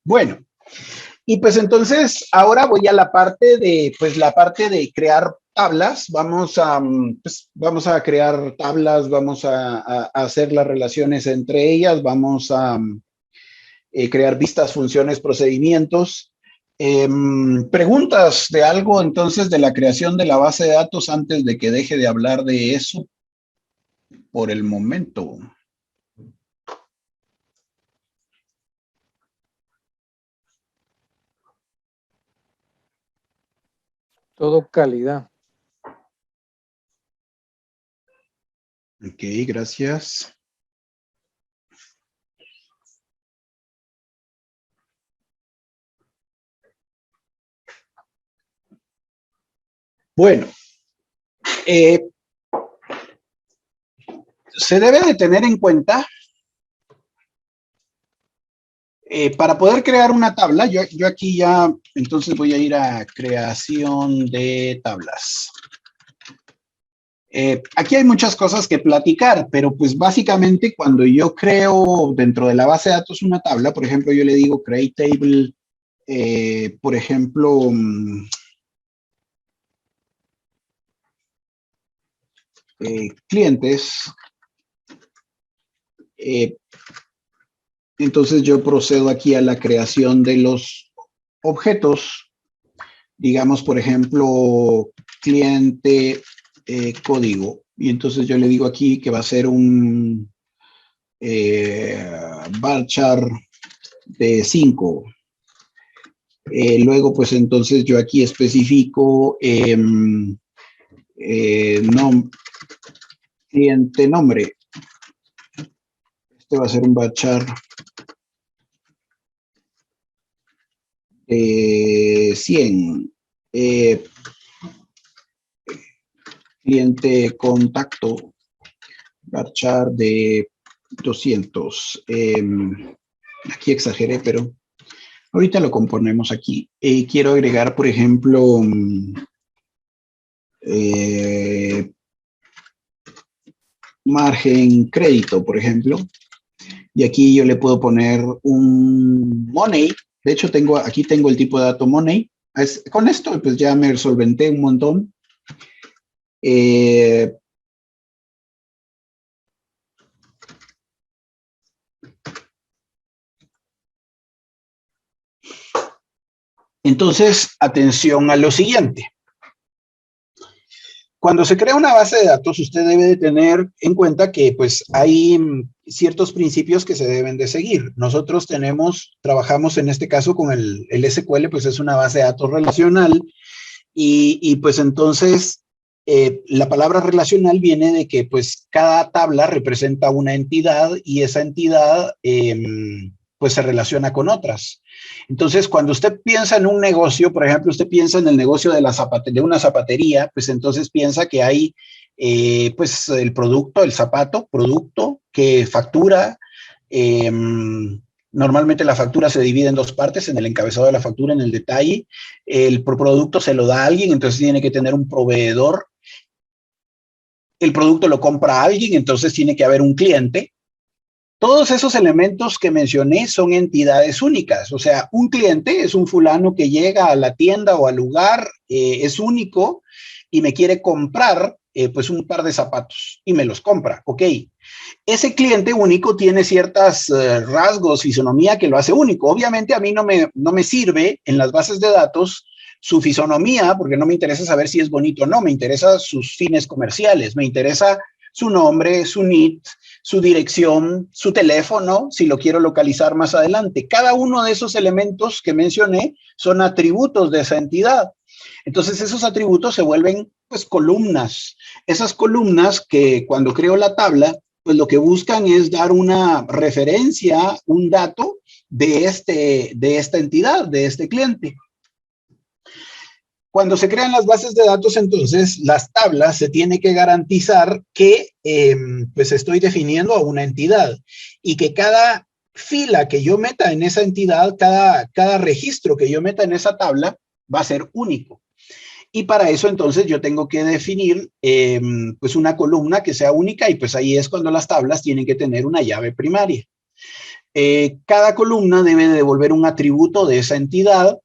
Bueno, y pues entonces ahora voy a la parte de crear tablas. Vamos a crear tablas, vamos a hacer las relaciones entre ellas, vamos a crear vistas, funciones, procedimientos. ¿Preguntas de algo entonces de la creación de la base de datos antes de que deje de hablar de eso por el momento? Todo calidad. Ok, gracias. Bueno, se debe de tener en cuenta, para poder crear una tabla, yo aquí ya, entonces voy a ir a creación de tablas. Aquí hay muchas cosas que platicar, pero pues básicamente cuando yo creo dentro de la base de datos una tabla, por ejemplo, yo le digo create table, por ejemplo, clientes, entonces yo procedo aquí a la creación de los objetos, digamos, por ejemplo, cliente código, y entonces yo le digo aquí que va a ser un varchar de 5. Luego, pues entonces yo aquí especifico cliente nombre. Este va a ser un varchar de 100. Cliente contacto, varchar de 200. Aquí exageré, pero ahorita lo componemos aquí. Quiero agregar, por ejemplo, margen crédito, por ejemplo. Y aquí yo le puedo poner un money. De hecho, aquí tengo el tipo de dato money. Con esto, pues ya me solventé un montón. Entonces, atención a lo siguiente. Cuando se crea una base de datos, usted debe de tener en cuenta que pues hay ciertos principios que se deben de seguir. Nosotros trabajamos en este caso con el SQL, pues es una base de datos relacional y pues entonces la palabra relacional viene de que pues cada tabla representa una entidad y esa entidad pues se relaciona con otras. Entonces, cuando usted piensa en un negocio, por ejemplo, usted piensa en el negocio de una zapatería, pues entonces piensa que hay pues el producto, el zapato, producto que factura. Normalmente la factura se divide en dos partes, en el encabezado de la factura, en el detalle. El producto se lo da a alguien, entonces tiene que tener un proveedor. El producto lo compra a alguien, entonces tiene que haber un cliente. Todos esos elementos que mencioné son entidades únicas, o sea, un cliente es un fulano que llega a la tienda o al lugar, es único y me quiere comprar pues un par de zapatos y me los compra, ok. Ese cliente único tiene ciertos rasgos, fisonomía que lo hace único. Obviamente a mí no me sirve en las bases de datos su fisonomía, porque no me interesa saber si es bonito o no, me interesa sus fines comerciales, me interesa su nombre, su NIT, su dirección, su teléfono, si lo quiero localizar más adelante. Cada uno de esos elementos que mencioné son atributos de esa entidad. Entonces esos atributos se vuelven pues columnas. Esas columnas que cuando creo la tabla, pues lo que buscan es dar una referencia, un dato de esta entidad, de este cliente. Cuando se crean las bases de datos, entonces, las tablas se tiene que garantizar que pues estoy definiendo a una entidad y que cada fila que yo meta en esa entidad, cada registro que yo meta en esa tabla va a ser único. Y para eso, entonces, yo tengo que definir pues una columna que sea única y pues ahí es cuando las tablas tienen que tener una llave primaria. Cada columna debe devolver un atributo de esa entidad.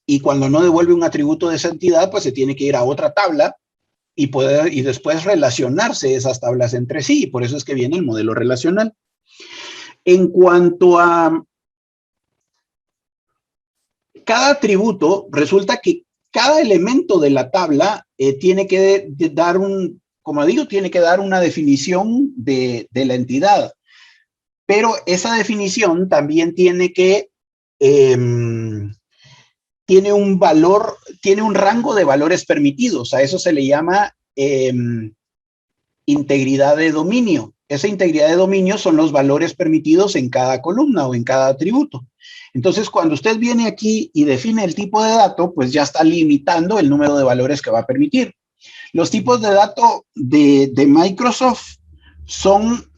Y cuando no devuelve un atributo de esa entidad, pues se tiene que ir a otra tabla y después relacionarse esas tablas entre sí. Y por eso es que viene el modelo relacional. En cuanto a cada atributo, resulta que cada elemento de la tabla tiene que dar como digo, tiene que dar una definición de la entidad. Pero esa definición también tiene que, tiene un valor, tiene un rango de valores permitidos. A eso se le llama integridad de dominio. Esa integridad de dominio son los valores permitidos en cada columna o en cada atributo. Entonces, cuando usted viene aquí y define el tipo de dato, pues ya está limitando el número de valores que va a permitir. Los tipos de dato de Microsoft son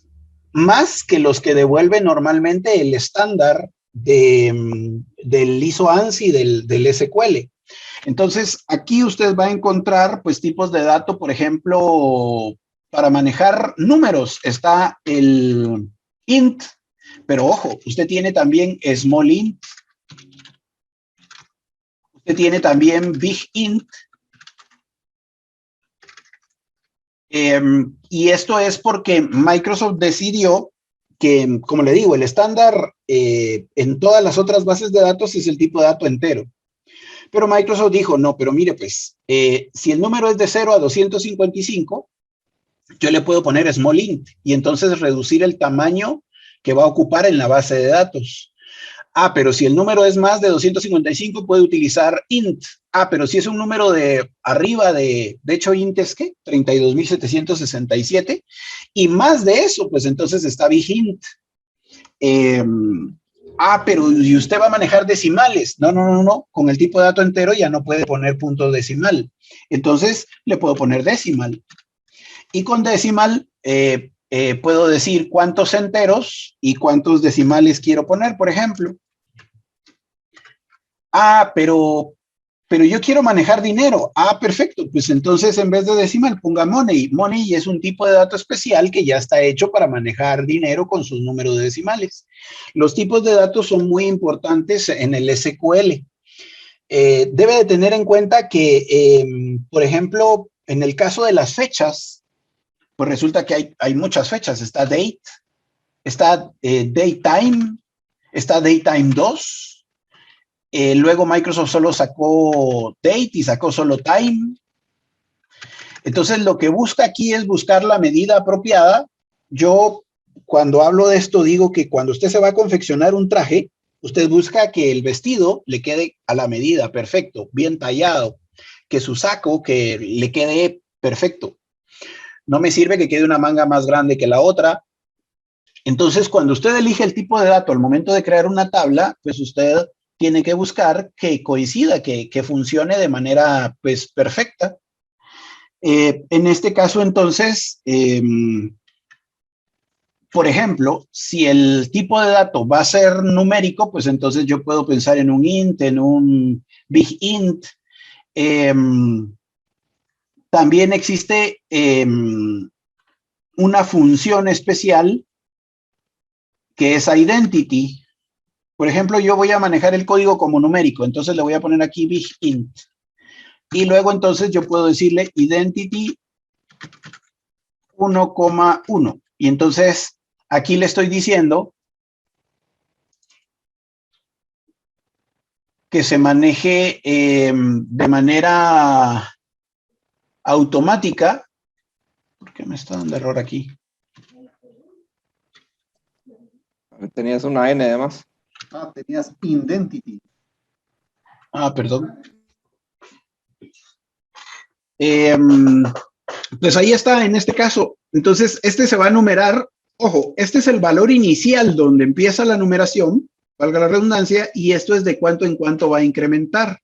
más que los que devuelve normalmente el estándar del ISO ANSI del SQL. Entonces, aquí usted va a encontrar pues tipos de dato, por ejemplo, para manejar números está el int, pero ojo, usted tiene también small int, usted tiene también big int, y esto es porque Microsoft decidió que, como le digo, el estándar en todas las otras bases de datos es el tipo de dato entero. Pero Microsoft dijo, no, pero mire, pues, si el número es de 0 a 255, yo le puedo poner small int y entonces reducir el tamaño que va a ocupar en la base de datos. Ah, pero si el número es más de 255, puede utilizar int. Ah, pero si es un número de arriba de hecho, int es ¿qué? 32.767. Y más de eso, pues entonces está big int. Pero ¿y usted va a manejar decimales? No. Con el tipo de dato entero ya no puede poner punto decimal. Entonces le puedo poner decimal. Y con decimal puedo decir cuántos enteros y cuántos decimales quiero poner, por ejemplo. Pero yo quiero manejar dinero. Perfecto. Pues entonces en vez de decimal ponga money. Money es un tipo de dato especial que ya está hecho para manejar dinero con sus números decimales. Los tipos de datos son muy importantes en el SQL. Debe de tener en cuenta que, por ejemplo, en el caso de las fechas, pues resulta que hay muchas fechas. Está date, está datetime, está datetime 2. Luego Microsoft solo sacó date y sacó solo time. Entonces lo que busca aquí es buscar la medida apropiada. Yo cuando hablo de esto digo que cuando usted se va a confeccionar un traje, usted busca que el vestido le quede a la medida, perfecto, bien tallado, que su saco que le quede perfecto. No me sirve que quede una manga más grande que la otra. Entonces, cuando usted elige el tipo de dato al momento de crear una tabla, pues usted tiene que buscar que coincida, que funcione de manera pues perfecta. En este caso, entonces, por ejemplo, si el tipo de dato va a ser numérico, pues entonces yo puedo pensar en un int, en un big int. También existe una función especial que es identity. Por ejemplo, yo voy a manejar el código como numérico, entonces le voy a poner aquí big int. Y luego entonces yo puedo decirle identity 1,1. Y entonces aquí le estoy diciendo que se maneje de manera automática. ¿Por qué me está dando error aquí? Tenías una N además. Tenías identity. Perdón. Pues ahí está en este caso. Entonces, este se va a numerar. Ojo, este es el valor inicial donde empieza la numeración, valga la redundancia, y esto es de cuánto en cuánto va a incrementar.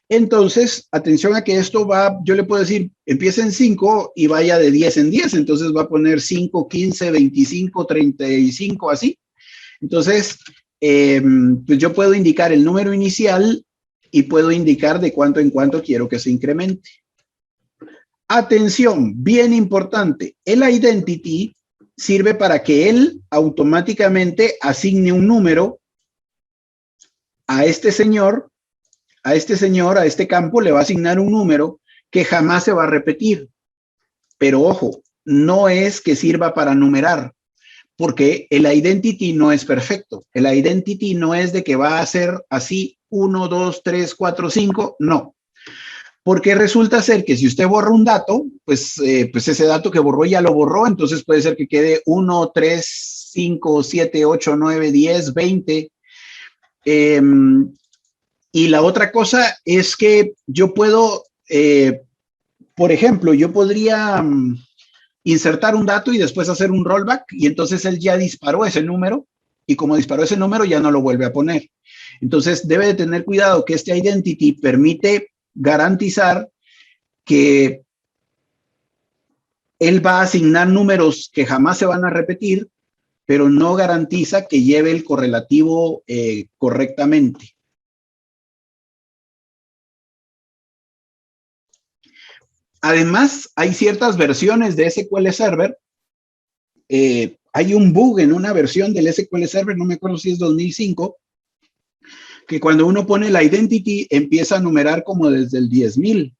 Entonces, atención a que esto va, yo le puedo decir, empieza en 5 y vaya de 10 en 10. Entonces va a poner 5, 15, 25, 35, así. Entonces, pues yo puedo indicar el número inicial y puedo indicar de cuánto en cuánto quiero que se incremente. Atención, bien importante, el identity sirve para que él automáticamente asigne un número a este señor, a este campo le va a asignar un número que jamás se va a repetir. Pero ojo, no es que sirva para numerar, porque el identity no es perfecto. El identity no es de que va a ser así 1, 2, 3, 4, 5, no. Porque resulta ser que si usted borra un dato, pues ese dato que borró ya lo borró, entonces puede ser que quede 1, 3, 5, 7, 8, 9, 10, 20. Y la otra cosa es que yo puedo, por ejemplo, yo podría insertar un dato y después hacer un rollback y entonces él ya disparó ese número y como disparó ese número ya no lo vuelve a poner. Entonces debe de tener cuidado que este identity permite garantizar que él va a asignar números que jamás se van a repetir, pero no garantiza que lleve el correlativo correctamente. Además, hay ciertas versiones de SQL Server. Hay un bug en una versión del SQL Server, no me acuerdo si es 2005, que cuando uno pone la identity empieza a numerar como desde el 10,000.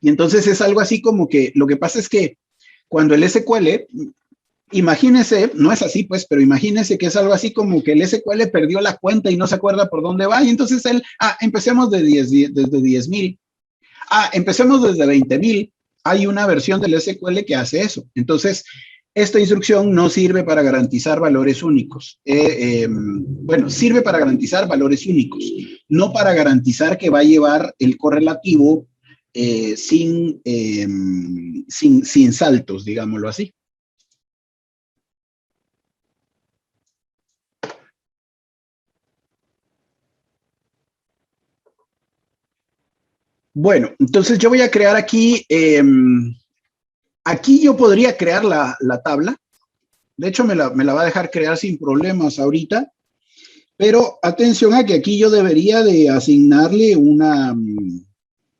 Y entonces es algo así como que lo que pasa es que cuando el SQL, imagínese, no es así pues, pero imagínese que es algo así como que el SQL perdió la cuenta y no se acuerda por dónde va. Y entonces él, empecemos desde 10,000. Empecemos desde 20,000. Hay una versión del SQL que hace eso. Entonces, esta instrucción no sirve para garantizar valores únicos. Bueno, sirve para garantizar valores únicos, no para garantizar que va a llevar el correlativo sin saltos, digámoslo así. Bueno, entonces yo voy a crear aquí, aquí yo podría crear la tabla. De hecho, me la va a dejar crear sin problemas ahorita. Pero atención a que aquí yo debería de asignarle una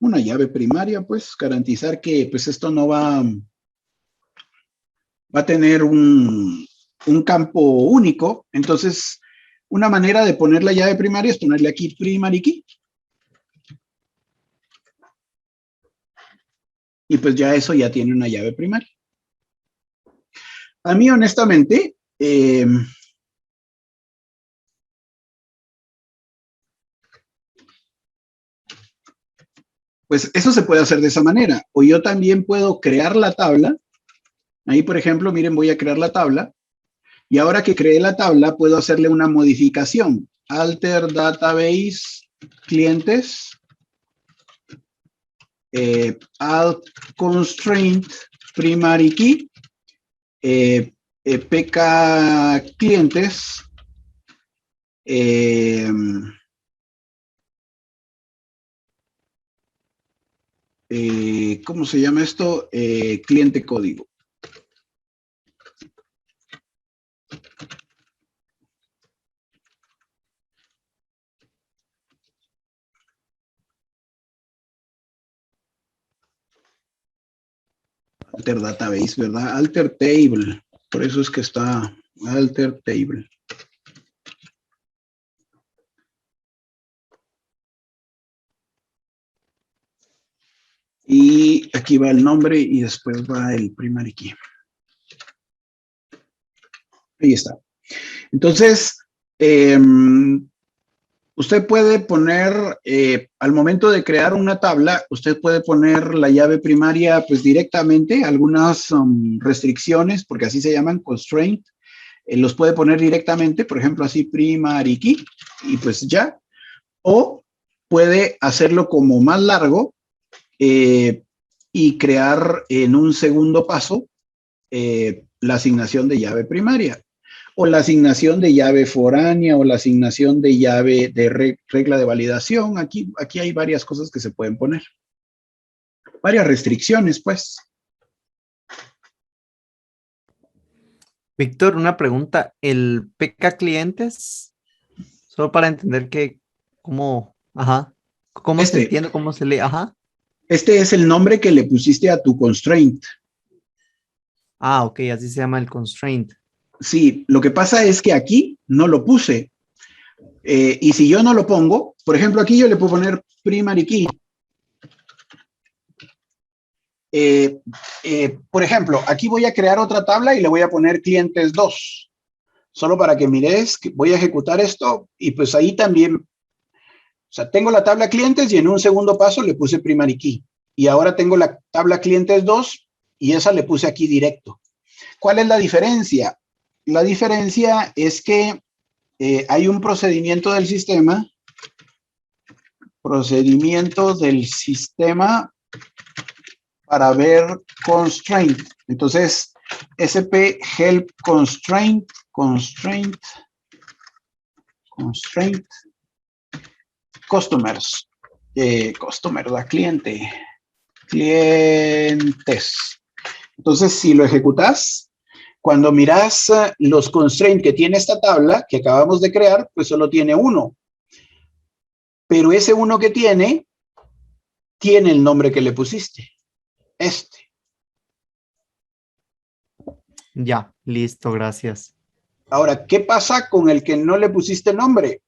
llave primaria, pues garantizar que pues esto no va a tener un campo único. Entonces, una manera de poner la llave primaria es ponerle aquí primary key. Y pues ya eso ya tiene una llave primaria. A mí, honestamente, pues eso se puede hacer de esa manera. O yo también puedo crear la tabla. Ahí, por ejemplo, miren, voy a crear la tabla. Y ahora que creé la tabla, puedo hacerle una modificación. Alter database clientes. Add constraint primary key. PK clientes. ¿Cómo se llama esto? Cliente código. Alter database, ¿verdad? Alter table. Por eso es que está alter table. Y aquí va el nombre y después va el primary key. Ahí está. Entonces, usted puede poner, al momento de crear una tabla, usted puede poner la llave primaria pues directamente, algunas restricciones, porque así se llaman constraint, los puede poner directamente, por ejemplo, así primary key, y pues ya. O puede hacerlo como más largo, y crear en un segundo paso la asignación de llave primaria o la asignación de llave foránea o la asignación de llave de regla de validación. Aquí hay varias cosas que se pueden poner. Varias restricciones, pues. Víctor, una pregunta. ¿El PK clientes? Solo para entender cómo se entiende, cómo se lee, Este es el nombre que le pusiste a tu constraint. Ok, así se llama el constraint. Sí, lo que pasa es que aquí no lo puse. Y si yo no lo pongo, por ejemplo, aquí yo le puedo poner primary key. Por ejemplo, aquí voy a crear otra tabla y le voy a poner clientes 2. Solo para que mires que voy a ejecutar esto y pues ahí también sea, tengo la tabla clientes y en un segundo paso le puse primary key. Y ahora tengo la tabla clientes 2 y esa le puse aquí directo. ¿Cuál es la diferencia? La diferencia es que hay un procedimiento del sistema para ver constraint. Entonces, SP help constraint, customers, la clientes. Entonces, si lo ejecutas, cuando miras los constraints que tiene esta tabla que acabamos de crear, pues solo tiene uno. Pero ese uno que tiene el nombre que le pusiste. Este. Ya, listo, gracias. Ahora, ¿qué pasa con el que no le pusiste nombre?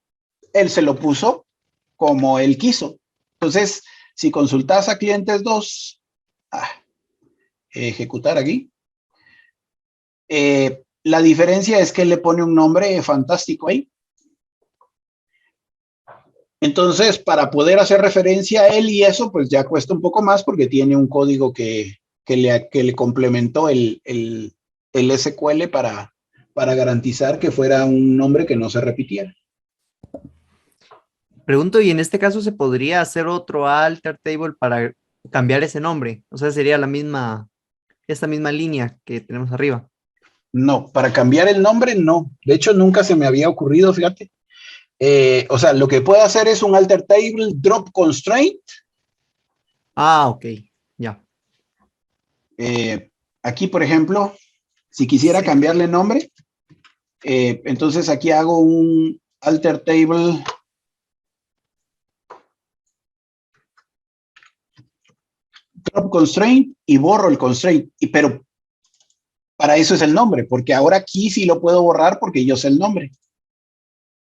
Él se lo puso como él quiso. Entonces, si consultas a clientes 2, ejecutar aquí, la diferencia es que él le pone un nombre fantástico ahí. Entonces, para poder hacer referencia a él y eso, pues ya cuesta un poco más porque tiene un código que le complementó el SQL para garantizar que fuera un nombre que no se repitiera. Pregunto, ¿y en este caso se podría hacer otro alter table para cambiar ese nombre? O sea, sería esta misma línea que tenemos arriba. No, para cambiar el nombre, no. De hecho, nunca se me había ocurrido, fíjate. O sea, lo que puedo hacer es un alter table drop constraint. Ok, ya. Aquí, por ejemplo, si quisiera cambiarle nombre, entonces aquí hago un alter table drop constraint y borro el constraint. Pero para eso es el nombre, porque ahora aquí sí lo puedo borrar porque yo sé el nombre.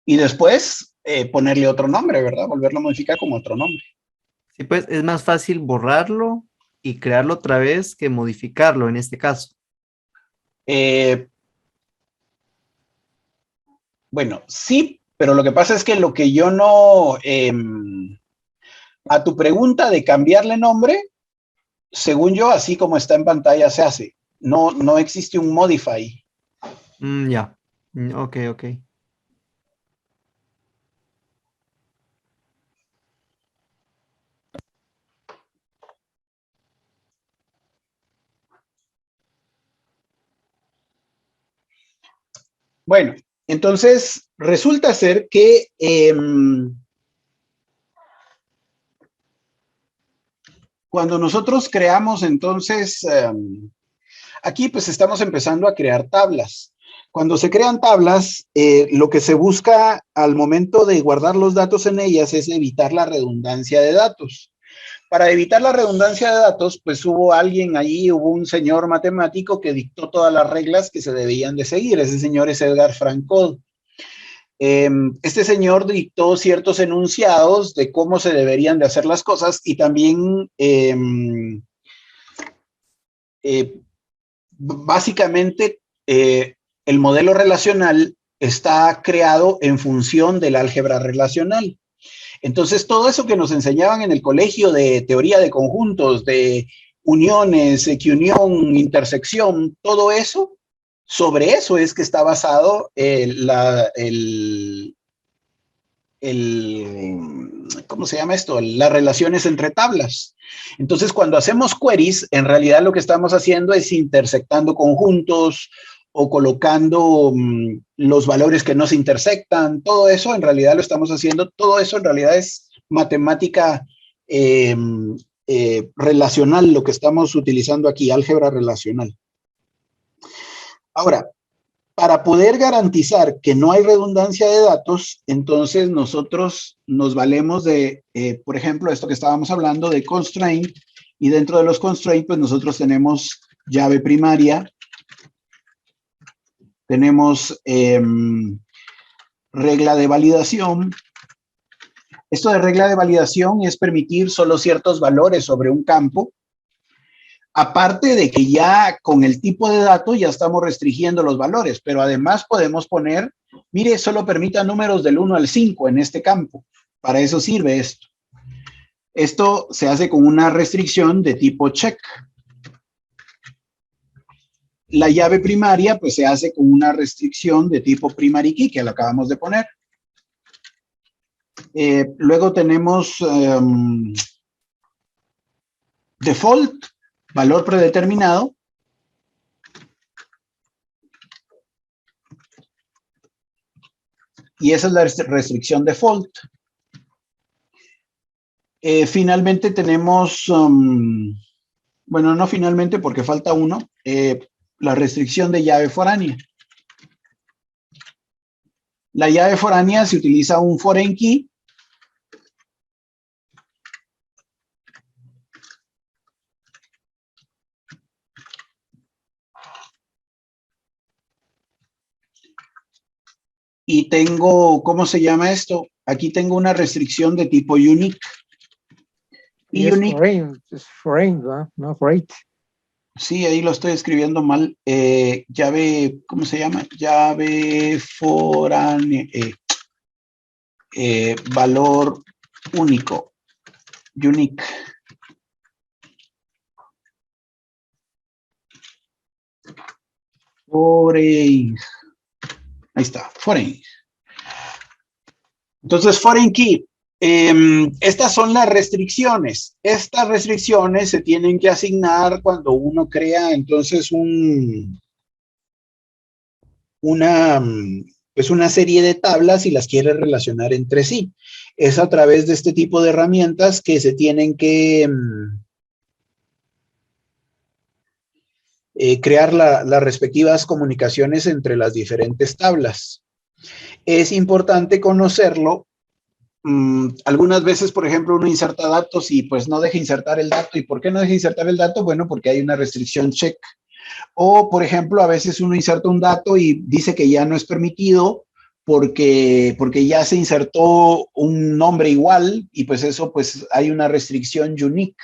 Y después ponerle otro nombre, ¿verdad? Volverlo a modificar como otro nombre. Sí, pues es más fácil borrarlo y crearlo otra vez que modificarlo en este caso. Bueno, sí, pero lo que pasa es que lo que yo no... a tu pregunta de cambiarle nombre, según yo, así como está en pantalla se hace. No existe un modify. Ya. Ok. Bueno, entonces resulta ser que cuando nosotros creamos entonces, aquí pues estamos empezando a crear tablas. Cuando se crean tablas, lo que se busca al momento de guardar los datos en ellas es evitar la redundancia de datos. Para evitar la redundancia de datos, pues hubo un señor matemático que dictó todas las reglas que se debían de seguir. Ese señor es Edgar Frankl. Este señor dictó ciertos enunciados de cómo se deberían de hacer las cosas y también básicamente el modelo relacional está creado en función del álgebra relacional. Entonces, todo eso que nos enseñaban en el colegio de teoría de conjuntos, de uniones, equiunión, intersección, todo eso, sobre eso es que está basado ¿cómo se llama esto? Las relaciones entre tablas. Entonces, cuando hacemos queries, en realidad lo que estamos haciendo es intersectando conjuntos o colocando los valores que no se intersectan. Todo eso en realidad lo estamos haciendo. Todo eso en realidad es matemática relacional, lo que estamos utilizando aquí, álgebra relacional. Ahora, para poder garantizar que no hay redundancia de datos, entonces nosotros nos valemos de, por ejemplo, esto que estábamos hablando de constraint, y dentro de los constraints, pues nosotros tenemos llave primaria, tenemos regla de validación. Esto de regla de validación es permitir solo ciertos valores sobre un campo. Aparte de que ya con el tipo de dato ya estamos restringiendo los valores, pero además podemos poner, mire, solo permita números del 1 al 5 en este campo. Para eso sirve esto. Esto se hace con una restricción de tipo check. La llave primaria pues se hace con una restricción de tipo primary key, que lo acabamos de poner. Luego tenemos default, valor predeterminado. Y esa es la restricción default. Finalmente tenemos, bueno, no finalmente porque falta uno, la restricción de llave foránea. La llave foránea se utiliza un foreign key. Y tengo, ¿cómo se llama esto? Aquí tengo una restricción de tipo unique. Y es foreign, ¿verdad? No foreign. Sí, ahí lo estoy escribiendo mal. Llave, ¿cómo se llama? Llave foránea. Valor único. Unique. Foreign. Ahí está, foreign. Entonces, foreign key. Estas son las restricciones. Estas restricciones se tienen que asignar cuando uno crea entonces una serie de tablas y las quiere relacionar entre sí. Es a través de este tipo de herramientas que se tienen que crear las respectivas comunicaciones entre las diferentes tablas. Es importante conocerlo. Algunas veces, por ejemplo, uno inserta datos y pues no deja insertar el dato. ¿Y por qué no deja insertar el dato? Bueno, porque hay una restricción check. O, por ejemplo, a veces uno inserta un dato y dice que ya no es permitido porque ya se insertó un nombre igual y pues eso, pues hay una restricción unique.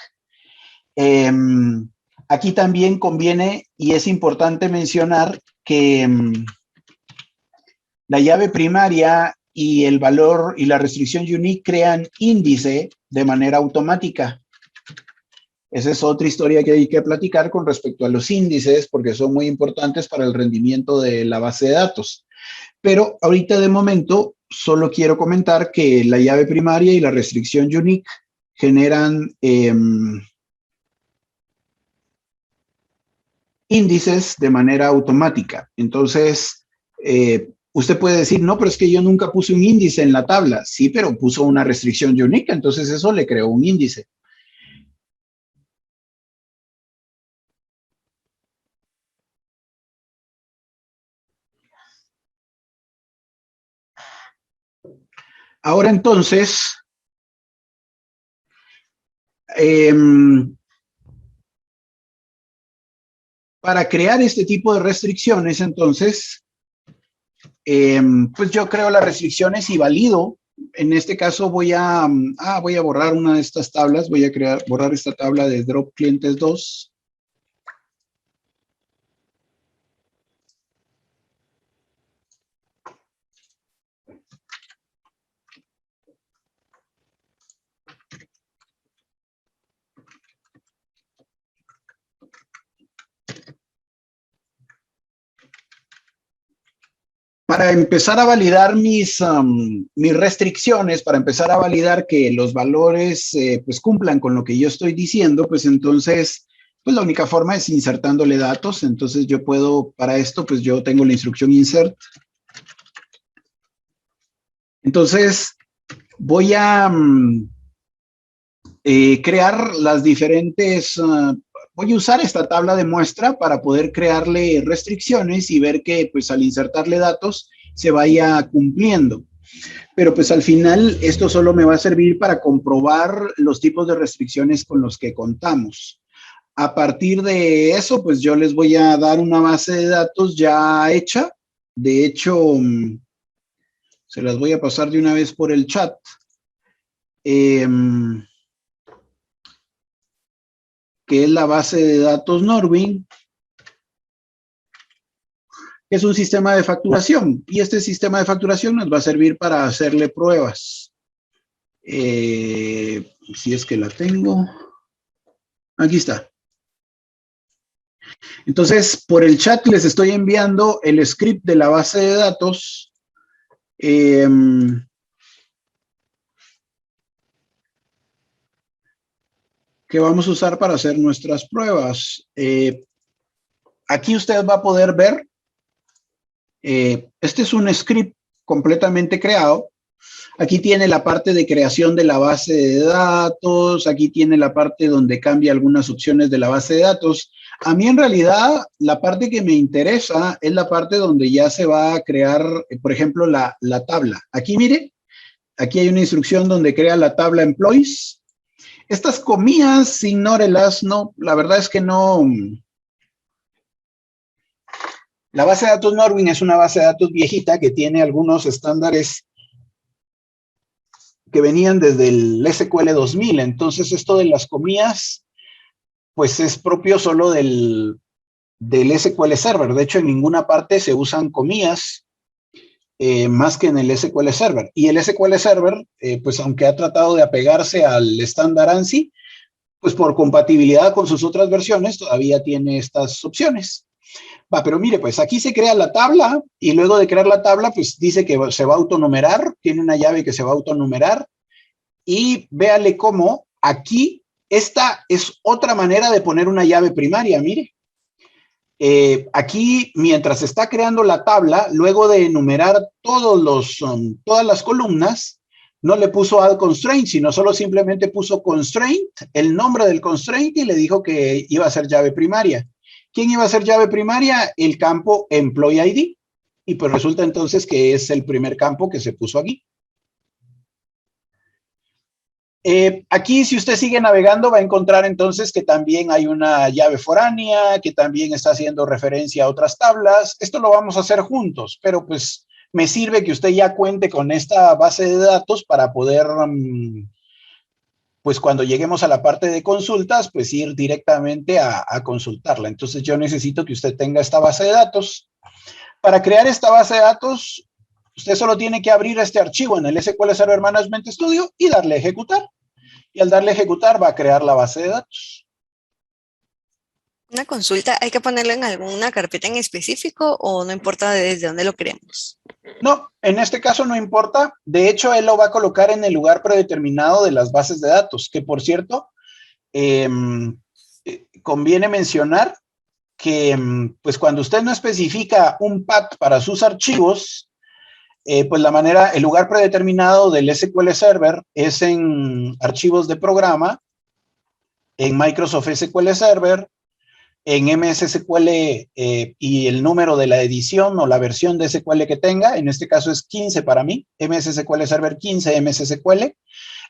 Aquí también conviene y es importante mencionar que la llave primaria y el valor y la restricción unique crean índice de manera automática. Esa es otra historia que hay que platicar con respecto a los índices, porque son muy importantes para el rendimiento de la base de datos. Pero ahorita de momento solo quiero comentar que la llave primaria y la restricción unique generan índices de manera automática. Entonces, usted puede decir, no, pero es que yo nunca puse un índice en la tabla. Sí, pero puso una restricción unique, entonces eso le creó un índice. Ahora entonces, para crear este tipo de restricciones, entonces, pues yo creo las restricciones y valido. En este caso voy a borrar una de estas tablas, voy a borrar esta tabla de drop clientes 2. Para empezar a validar mis restricciones, para empezar a validar que los valores pues cumplan con lo que yo estoy diciendo, pues entonces, pues la única forma es insertándole datos. Entonces yo puedo, para esto, pues yo tengo la instrucción insert. Entonces voy a crear las diferentes, voy a usar esta tabla de muestra para poder crearle restricciones y ver que pues al insertarle datos se vaya cumpliendo. Pero pues al final esto solo me va a servir para comprobar los tipos de restricciones con los que contamos. A partir de eso, pues yo les voy a dar una base de datos ya hecha. De hecho, se las voy a pasar de una vez por el chat. Que es la base de datos Norwin, que es un sistema de facturación. Y este sistema de facturación nos va a servir para hacerle pruebas. Si es que la tengo. Aquí está. Entonces, por el chat les estoy enviando el script de la base de datos. Que vamos a usar para hacer nuestras pruebas. Aquí usted va a poder ver, este es un script completamente creado. Aquí tiene la parte de creación de la base de datos, aquí tiene la parte donde cambia algunas opciones de la base de datos. A mí en realidad la parte que me interesa es la parte donde ya se va a crear, por ejemplo, la tabla. Aquí mire, aquí hay una instrucción donde crea la tabla employees. Estas comillas, ignórelas, no, la verdad es que no. La base de datos Norwin es una base de datos viejita que tiene algunos estándares que venían desde el SQL 2000, entonces esto de las comillas, pues es propio solo del SQL Server. De hecho, en ninguna parte se usan comillas más que en el SQL Server. Y el SQL Server, pues aunque ha tratado de apegarse al estándar ANSI, pues por compatibilidad con sus otras versiones todavía tiene estas opciones. Va, pero mire, pues aquí se crea la tabla y luego de crear la tabla, pues dice que se va a autonumerar, tiene una llave que se va a autonumerar y véale cómo aquí, esta es otra manera de poner una llave primaria, mire. Aquí, mientras está creando la tabla, luego de enumerar todas las columnas, no le puso add constraint, sino solo simplemente puso constraint, el nombre del constraint y le dijo que iba a ser llave primaria. ¿Quién iba a ser llave primaria? El campo employee ID. Y pues resulta entonces que es el primer campo que se puso aquí. Aquí, si usted sigue navegando, va a encontrar entonces que también hay una llave foránea, que también está haciendo referencia a otras tablas. Esto lo vamos a hacer juntos, pero pues me sirve que usted ya cuente con esta base de datos para poder, pues cuando lleguemos a la parte de consultas, pues ir directamente a consultarla. Entonces yo necesito que usted tenga esta base de datos. Para crear esta base de datos, usted solo tiene que abrir este archivo en el SQL Server Management Studio y darle a ejecutar. Y al darle a ejecutar va a crear la base de datos. Una consulta, ¿hay que ponerlo en alguna carpeta en específico o no importa desde dónde lo queremos? No, en este caso no importa. De hecho, él lo va a colocar en el lugar predeterminado de las bases de datos, que por cierto, conviene mencionar que pues cuando usted no especifica un path para sus archivos, pues el lugar predeterminado del SQL Server es en archivos de programa, en Microsoft SQL Server, en MS SQL y el número de la edición o la versión de SQL que tenga, en este caso es 15 para mí, MS SQL Server 15, MS SQL,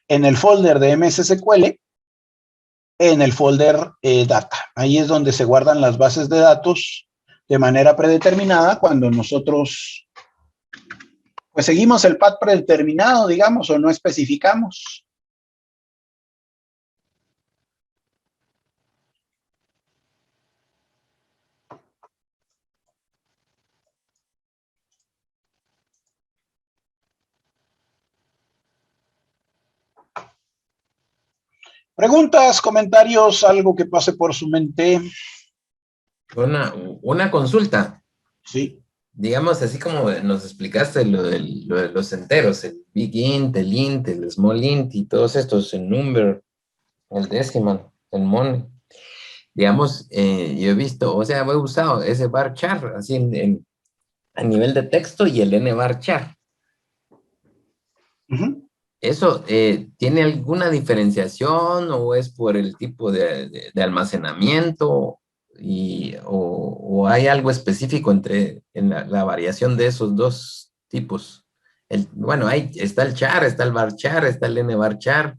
en el folder de MS SQL, en el folder Data. Ahí es donde se guardan las bases de datos de manera predeterminada cuando nosotros pues seguimos el path predeterminado, digamos, o no especificamos. Preguntas, comentarios, algo que pase por su mente. Una consulta. Sí. Digamos, así como nos explicaste lo de los enteros, el big int, el small int y todos estos, el number, el decimal, el money. Digamos, yo he visto, o sea, he usado ese varchar así a nivel de texto y el nvarchar. ¿Eso tiene alguna diferenciación o es por el tipo de almacenamiento o hay algo específico en la variación de esos dos tipos? Bueno, ahí está el char, está el varchar, está el nvarchar.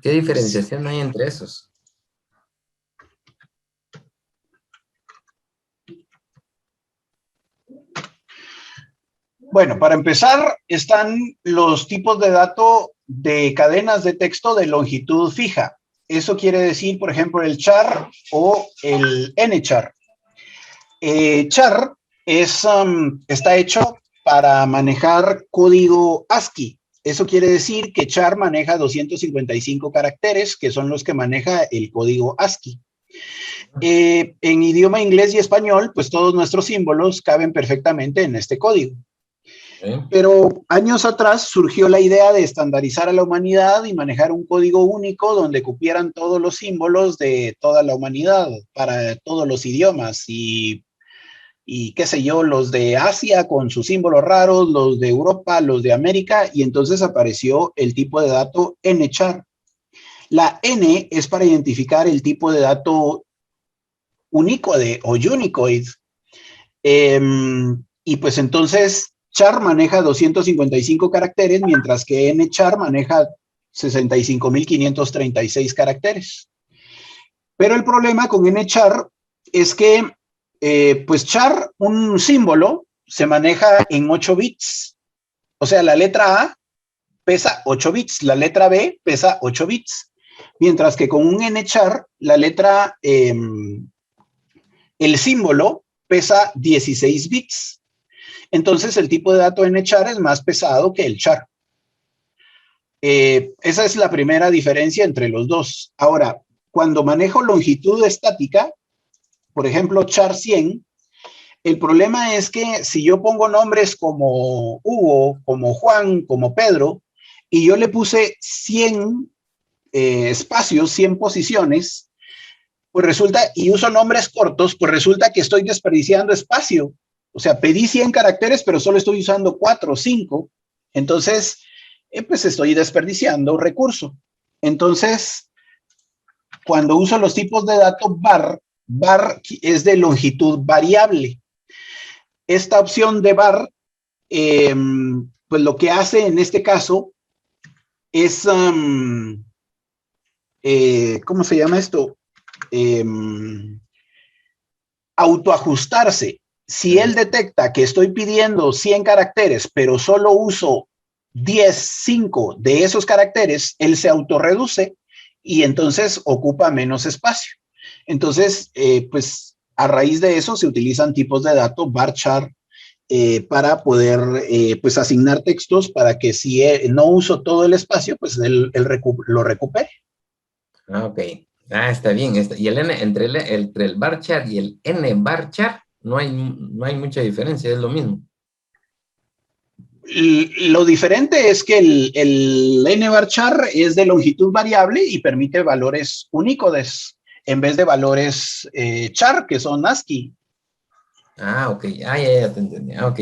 ¿Qué diferenciación hay entre esos? Bueno, para empezar, están los tipos de datos de cadenas de texto de longitud fija. Eso quiere decir, por ejemplo, el char o el nchar. Char está hecho para manejar código ASCII. Eso quiere decir que char maneja 255 caracteres, que son los que maneja el código ASCII. En idioma inglés y español, pues todos nuestros símbolos caben perfectamente en este código. Pero años atrás surgió la idea de estandarizar a la humanidad y manejar un código único donde cupieran todos los símbolos de toda la humanidad para todos los idiomas y qué sé yo, los de Asia con sus símbolos raros, los de Europa, los de América, y entonces apareció el tipo de dato nchar. La N es para identificar el tipo de dato Unicode o Unicoid. Y pues entonces char maneja 255 caracteres, mientras que nchar maneja 65.536 caracteres. Pero el problema con nchar es que, pues char, un símbolo, se maneja en 8 bits. O sea, la letra A pesa 8 bits, la letra B pesa 8 bits. Mientras que con un nchar, la letra, el símbolo pesa 16 bits. Entonces, el tipo de dato nchar es más pesado que el char. Esa es la primera diferencia entre los dos. Ahora, cuando manejo longitud estática, por ejemplo, char 100, el problema es que si yo pongo nombres como Hugo, como Juan, como Pedro, y yo le puse 100 espacios, 100 posiciones, pues resulta, y uso nombres cortos, pues resulta que estoy desperdiciando espacio. O sea, pedí 100 caracteres, pero solo estoy usando 4 o 5. Entonces, pues estoy desperdiciando recurso. Entonces, cuando uso los tipos de datos var es de longitud variable. Esta opción de var, pues lo que hace en este caso es, ¿cómo se llama esto? Autoajustarse. Si él detecta que estoy pidiendo 100 caracteres, pero solo uso 10, 5 de esos caracteres, él se autorreduce y entonces ocupa menos espacio. Entonces, pues a raíz de eso se utilizan tipos de datos varchar para poder pues asignar textos para que si no uso todo el espacio, pues él lo recupere. Ah, ok. Ah, está bien. Y el N, entre el varchar y el N varchar, no hay mucha diferencia, es lo mismo. Lo diferente es que el N-varchar es de longitud variable y permite valores unícodes en vez de valores char, que son ASCII. Ah, ok. Ah, ya te entendí. Ah, ok.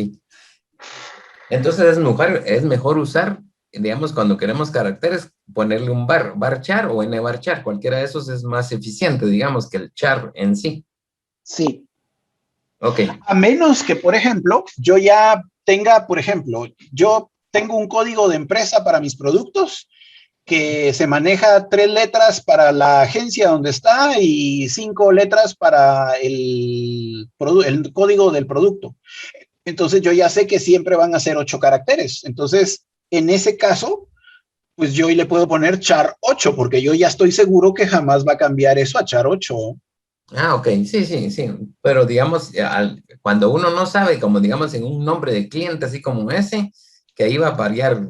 Entonces es mejor usar, digamos, cuando queremos caracteres, ponerle un varchar o N-varchar. Cualquiera de esos es más eficiente, digamos, que el char en sí. Sí. Ok. A menos que, por ejemplo, yo ya tenga, por ejemplo, yo tengo un código de empresa para mis productos que se maneja 3 letras para la agencia donde está y 5 letras para el código del producto. Entonces yo ya sé que siempre van a ser 8 caracteres. Entonces, en ese caso, pues yo le puedo poner char 8 porque yo ya estoy seguro que jamás va a cambiar eso a char 8. Ah, ok, sí. Pero digamos, cuando uno no sabe, como digamos en un nombre de cliente así como ese, que ahí va a variar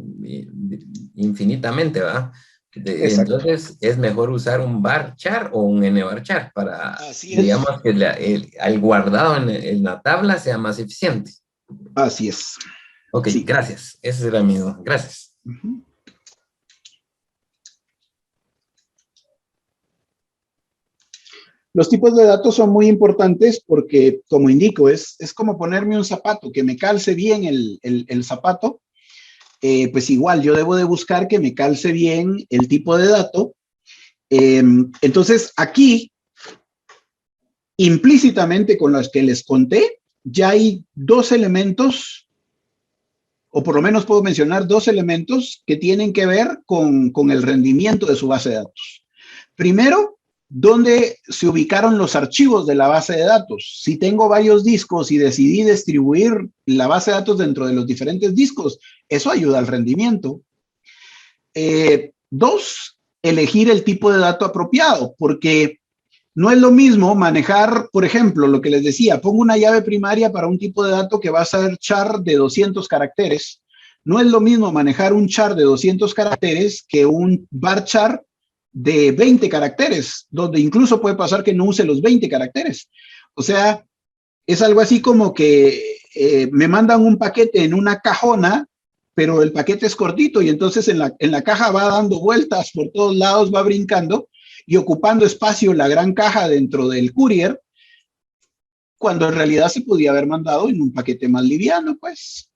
infinitamente, ¿verdad? Entonces es mejor usar un varchar o un nvarchar para, digamos, que el guardado en la tabla sea más eficiente. Así es. Ok, sí. Gracias. Ese era mi duda. Gracias. Los tipos de datos son muy importantes porque, como indico, es como ponerme un zapato, que me calce bien el zapato. Pues igual, yo debo de buscar que me calce bien el tipo de dato. Entonces, aquí, implícitamente con los que les conté, ya hay 2 elementos, o por lo menos puedo mencionar 2 elementos que tienen que ver con el rendimiento de su base de datos. Primero, ¿dónde se ubicaron los archivos de la base de datos? Si tengo varios discos y decidí distribuir la base de datos dentro de los diferentes discos, eso ayuda al rendimiento. 2, elegir el tipo de dato apropiado, porque no es lo mismo manejar, por ejemplo, lo que les decía, pongo una llave primaria para un tipo de dato que va a ser char de 200 caracteres. No es lo mismo manejar un char de 200 caracteres que un bar char de 20 caracteres, donde incluso puede pasar que no use los 20 caracteres. O sea, es algo así como que me mandan un paquete en una cajona, pero el paquete es cortito y entonces en la caja va dando vueltas por todos lados, va brincando y ocupando espacio la gran caja dentro del courier, cuando en realidad se podía haber mandado en un paquete más liviano, pues.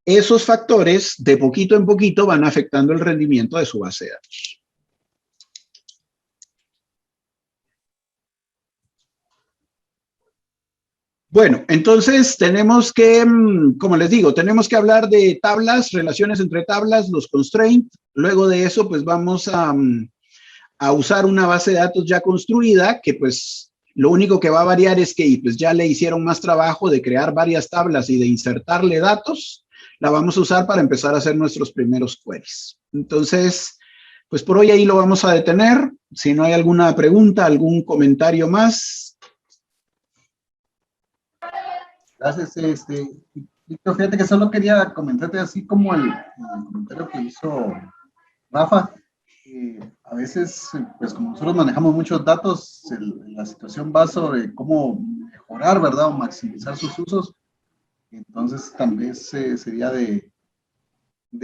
Esos factores, de poquito en poquito, van afectando el rendimiento de su base de datos. Bueno, entonces tenemos que, como les digo, tenemos que hablar de tablas, relaciones entre tablas, los constraints. Luego de eso, pues vamos a usar una base de datos ya construida, que pues lo único que va a variar es que pues ya le hicieron más trabajo de crear varias tablas y de insertarle datos. La vamos a usar para empezar a hacer nuestros primeros queries. Entonces, pues por hoy ahí lo vamos a detener. Si no hay alguna pregunta, algún comentario más. Gracias, Víctor. Fíjate que solo quería comentarte así como el comentario que hizo Rafa. A veces, pues como nosotros manejamos muchos datos, la situación va sobre cómo mejorar, ¿verdad? O maximizar sus usos. Entonces también sería de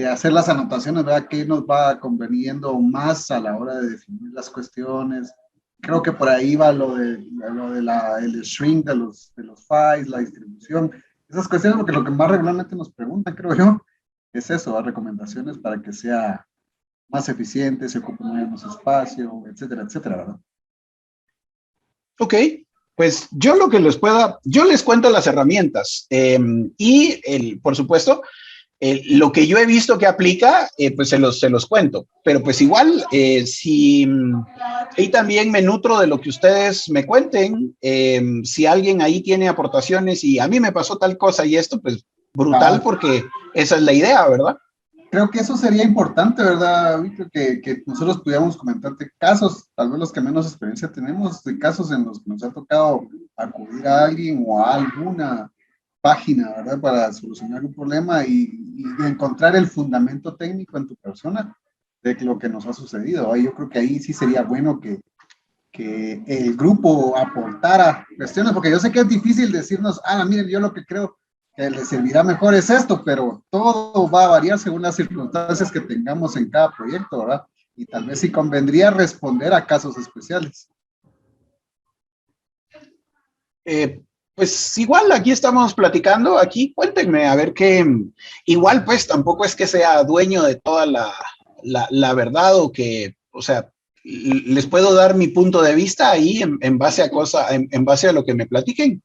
hacer las anotaciones, ¿verdad? ¿Qué nos va conveniendo más a la hora de definir las cuestiones? Creo que por ahí va el string de los files, la distribución, esas cuestiones, porque lo que más regularmente nos preguntan, creo yo, es eso, recomendaciones para que sea más eficiente, se ocupe menos espacio, etcétera, etcétera, ¿verdad? Ok. Pues yo lo que yo les cuento las herramientas por supuesto, lo que yo he visto que aplica, pues se los cuento. Pero pues igual, y también me nutro de lo que ustedes me cuenten. Si alguien ahí tiene aportaciones y a mí me pasó tal cosa y esto, pues brutal, porque esa es la idea, ¿verdad? Creo que eso sería importante, ¿verdad, Víctor? Que nosotros pudiéramos comentarte casos, tal vez los que menos experiencia tenemos, de casos en los que nos ha tocado acudir a alguien o a alguna página, ¿verdad? Para solucionar un problema y encontrar el fundamento técnico en tu persona de lo que nos ha sucedido. Yo creo que ahí sí sería bueno que el grupo aportara cuestiones, porque yo sé que es difícil decirnos, miren, yo lo que creo que les servirá mejor es esto, pero todo va a variar según las circunstancias que tengamos en cada proyecto, ¿verdad? Y tal vez sí convendría responder a casos especiales. Pues igual aquí estamos platicando, aquí cuéntenme, a ver qué, igual pues tampoco es que sea dueño de toda la verdad o que, o sea, les puedo dar mi punto de vista ahí en base a en base a lo que me platiquen.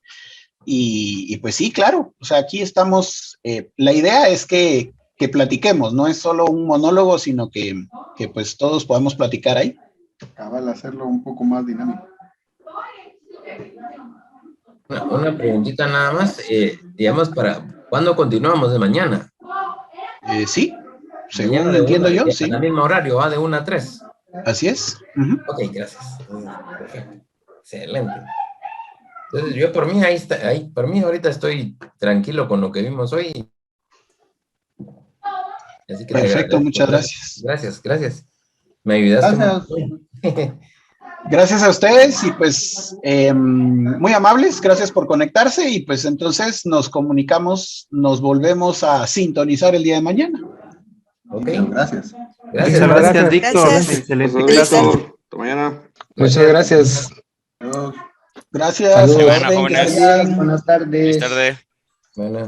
Y pues sí, claro, o sea, aquí estamos, la idea es que platiquemos, no es solo un monólogo, sino que pues todos podamos platicar ahí. Cabal, hacerlo un poco más dinámico. Una preguntita nada más, digamos, ¿cuándo continuamos de mañana? Sí, según entiendo yo, sí. ¿Al mismo horario, va de 1 a 3? Así es. Ok, gracias. Perfecto. Excelente. Entonces, yo por mí, por mí ahorita estoy tranquilo con lo que vimos hoy. Así que perfecto, muchas gracias. Gracias. Me ayudaste mucho. Gracias a ustedes y pues muy amables, gracias por conectarse y pues entonces nos comunicamos, nos volvemos a sintonizar el día de mañana. Ok, gracias. Muchas gracias, Víctor. Gracias. Excelente. Hasta mañana. Muchas gracias. Gracias. Buenas, jóvenes. Buenas tardes. Buenas tardes. Bueno.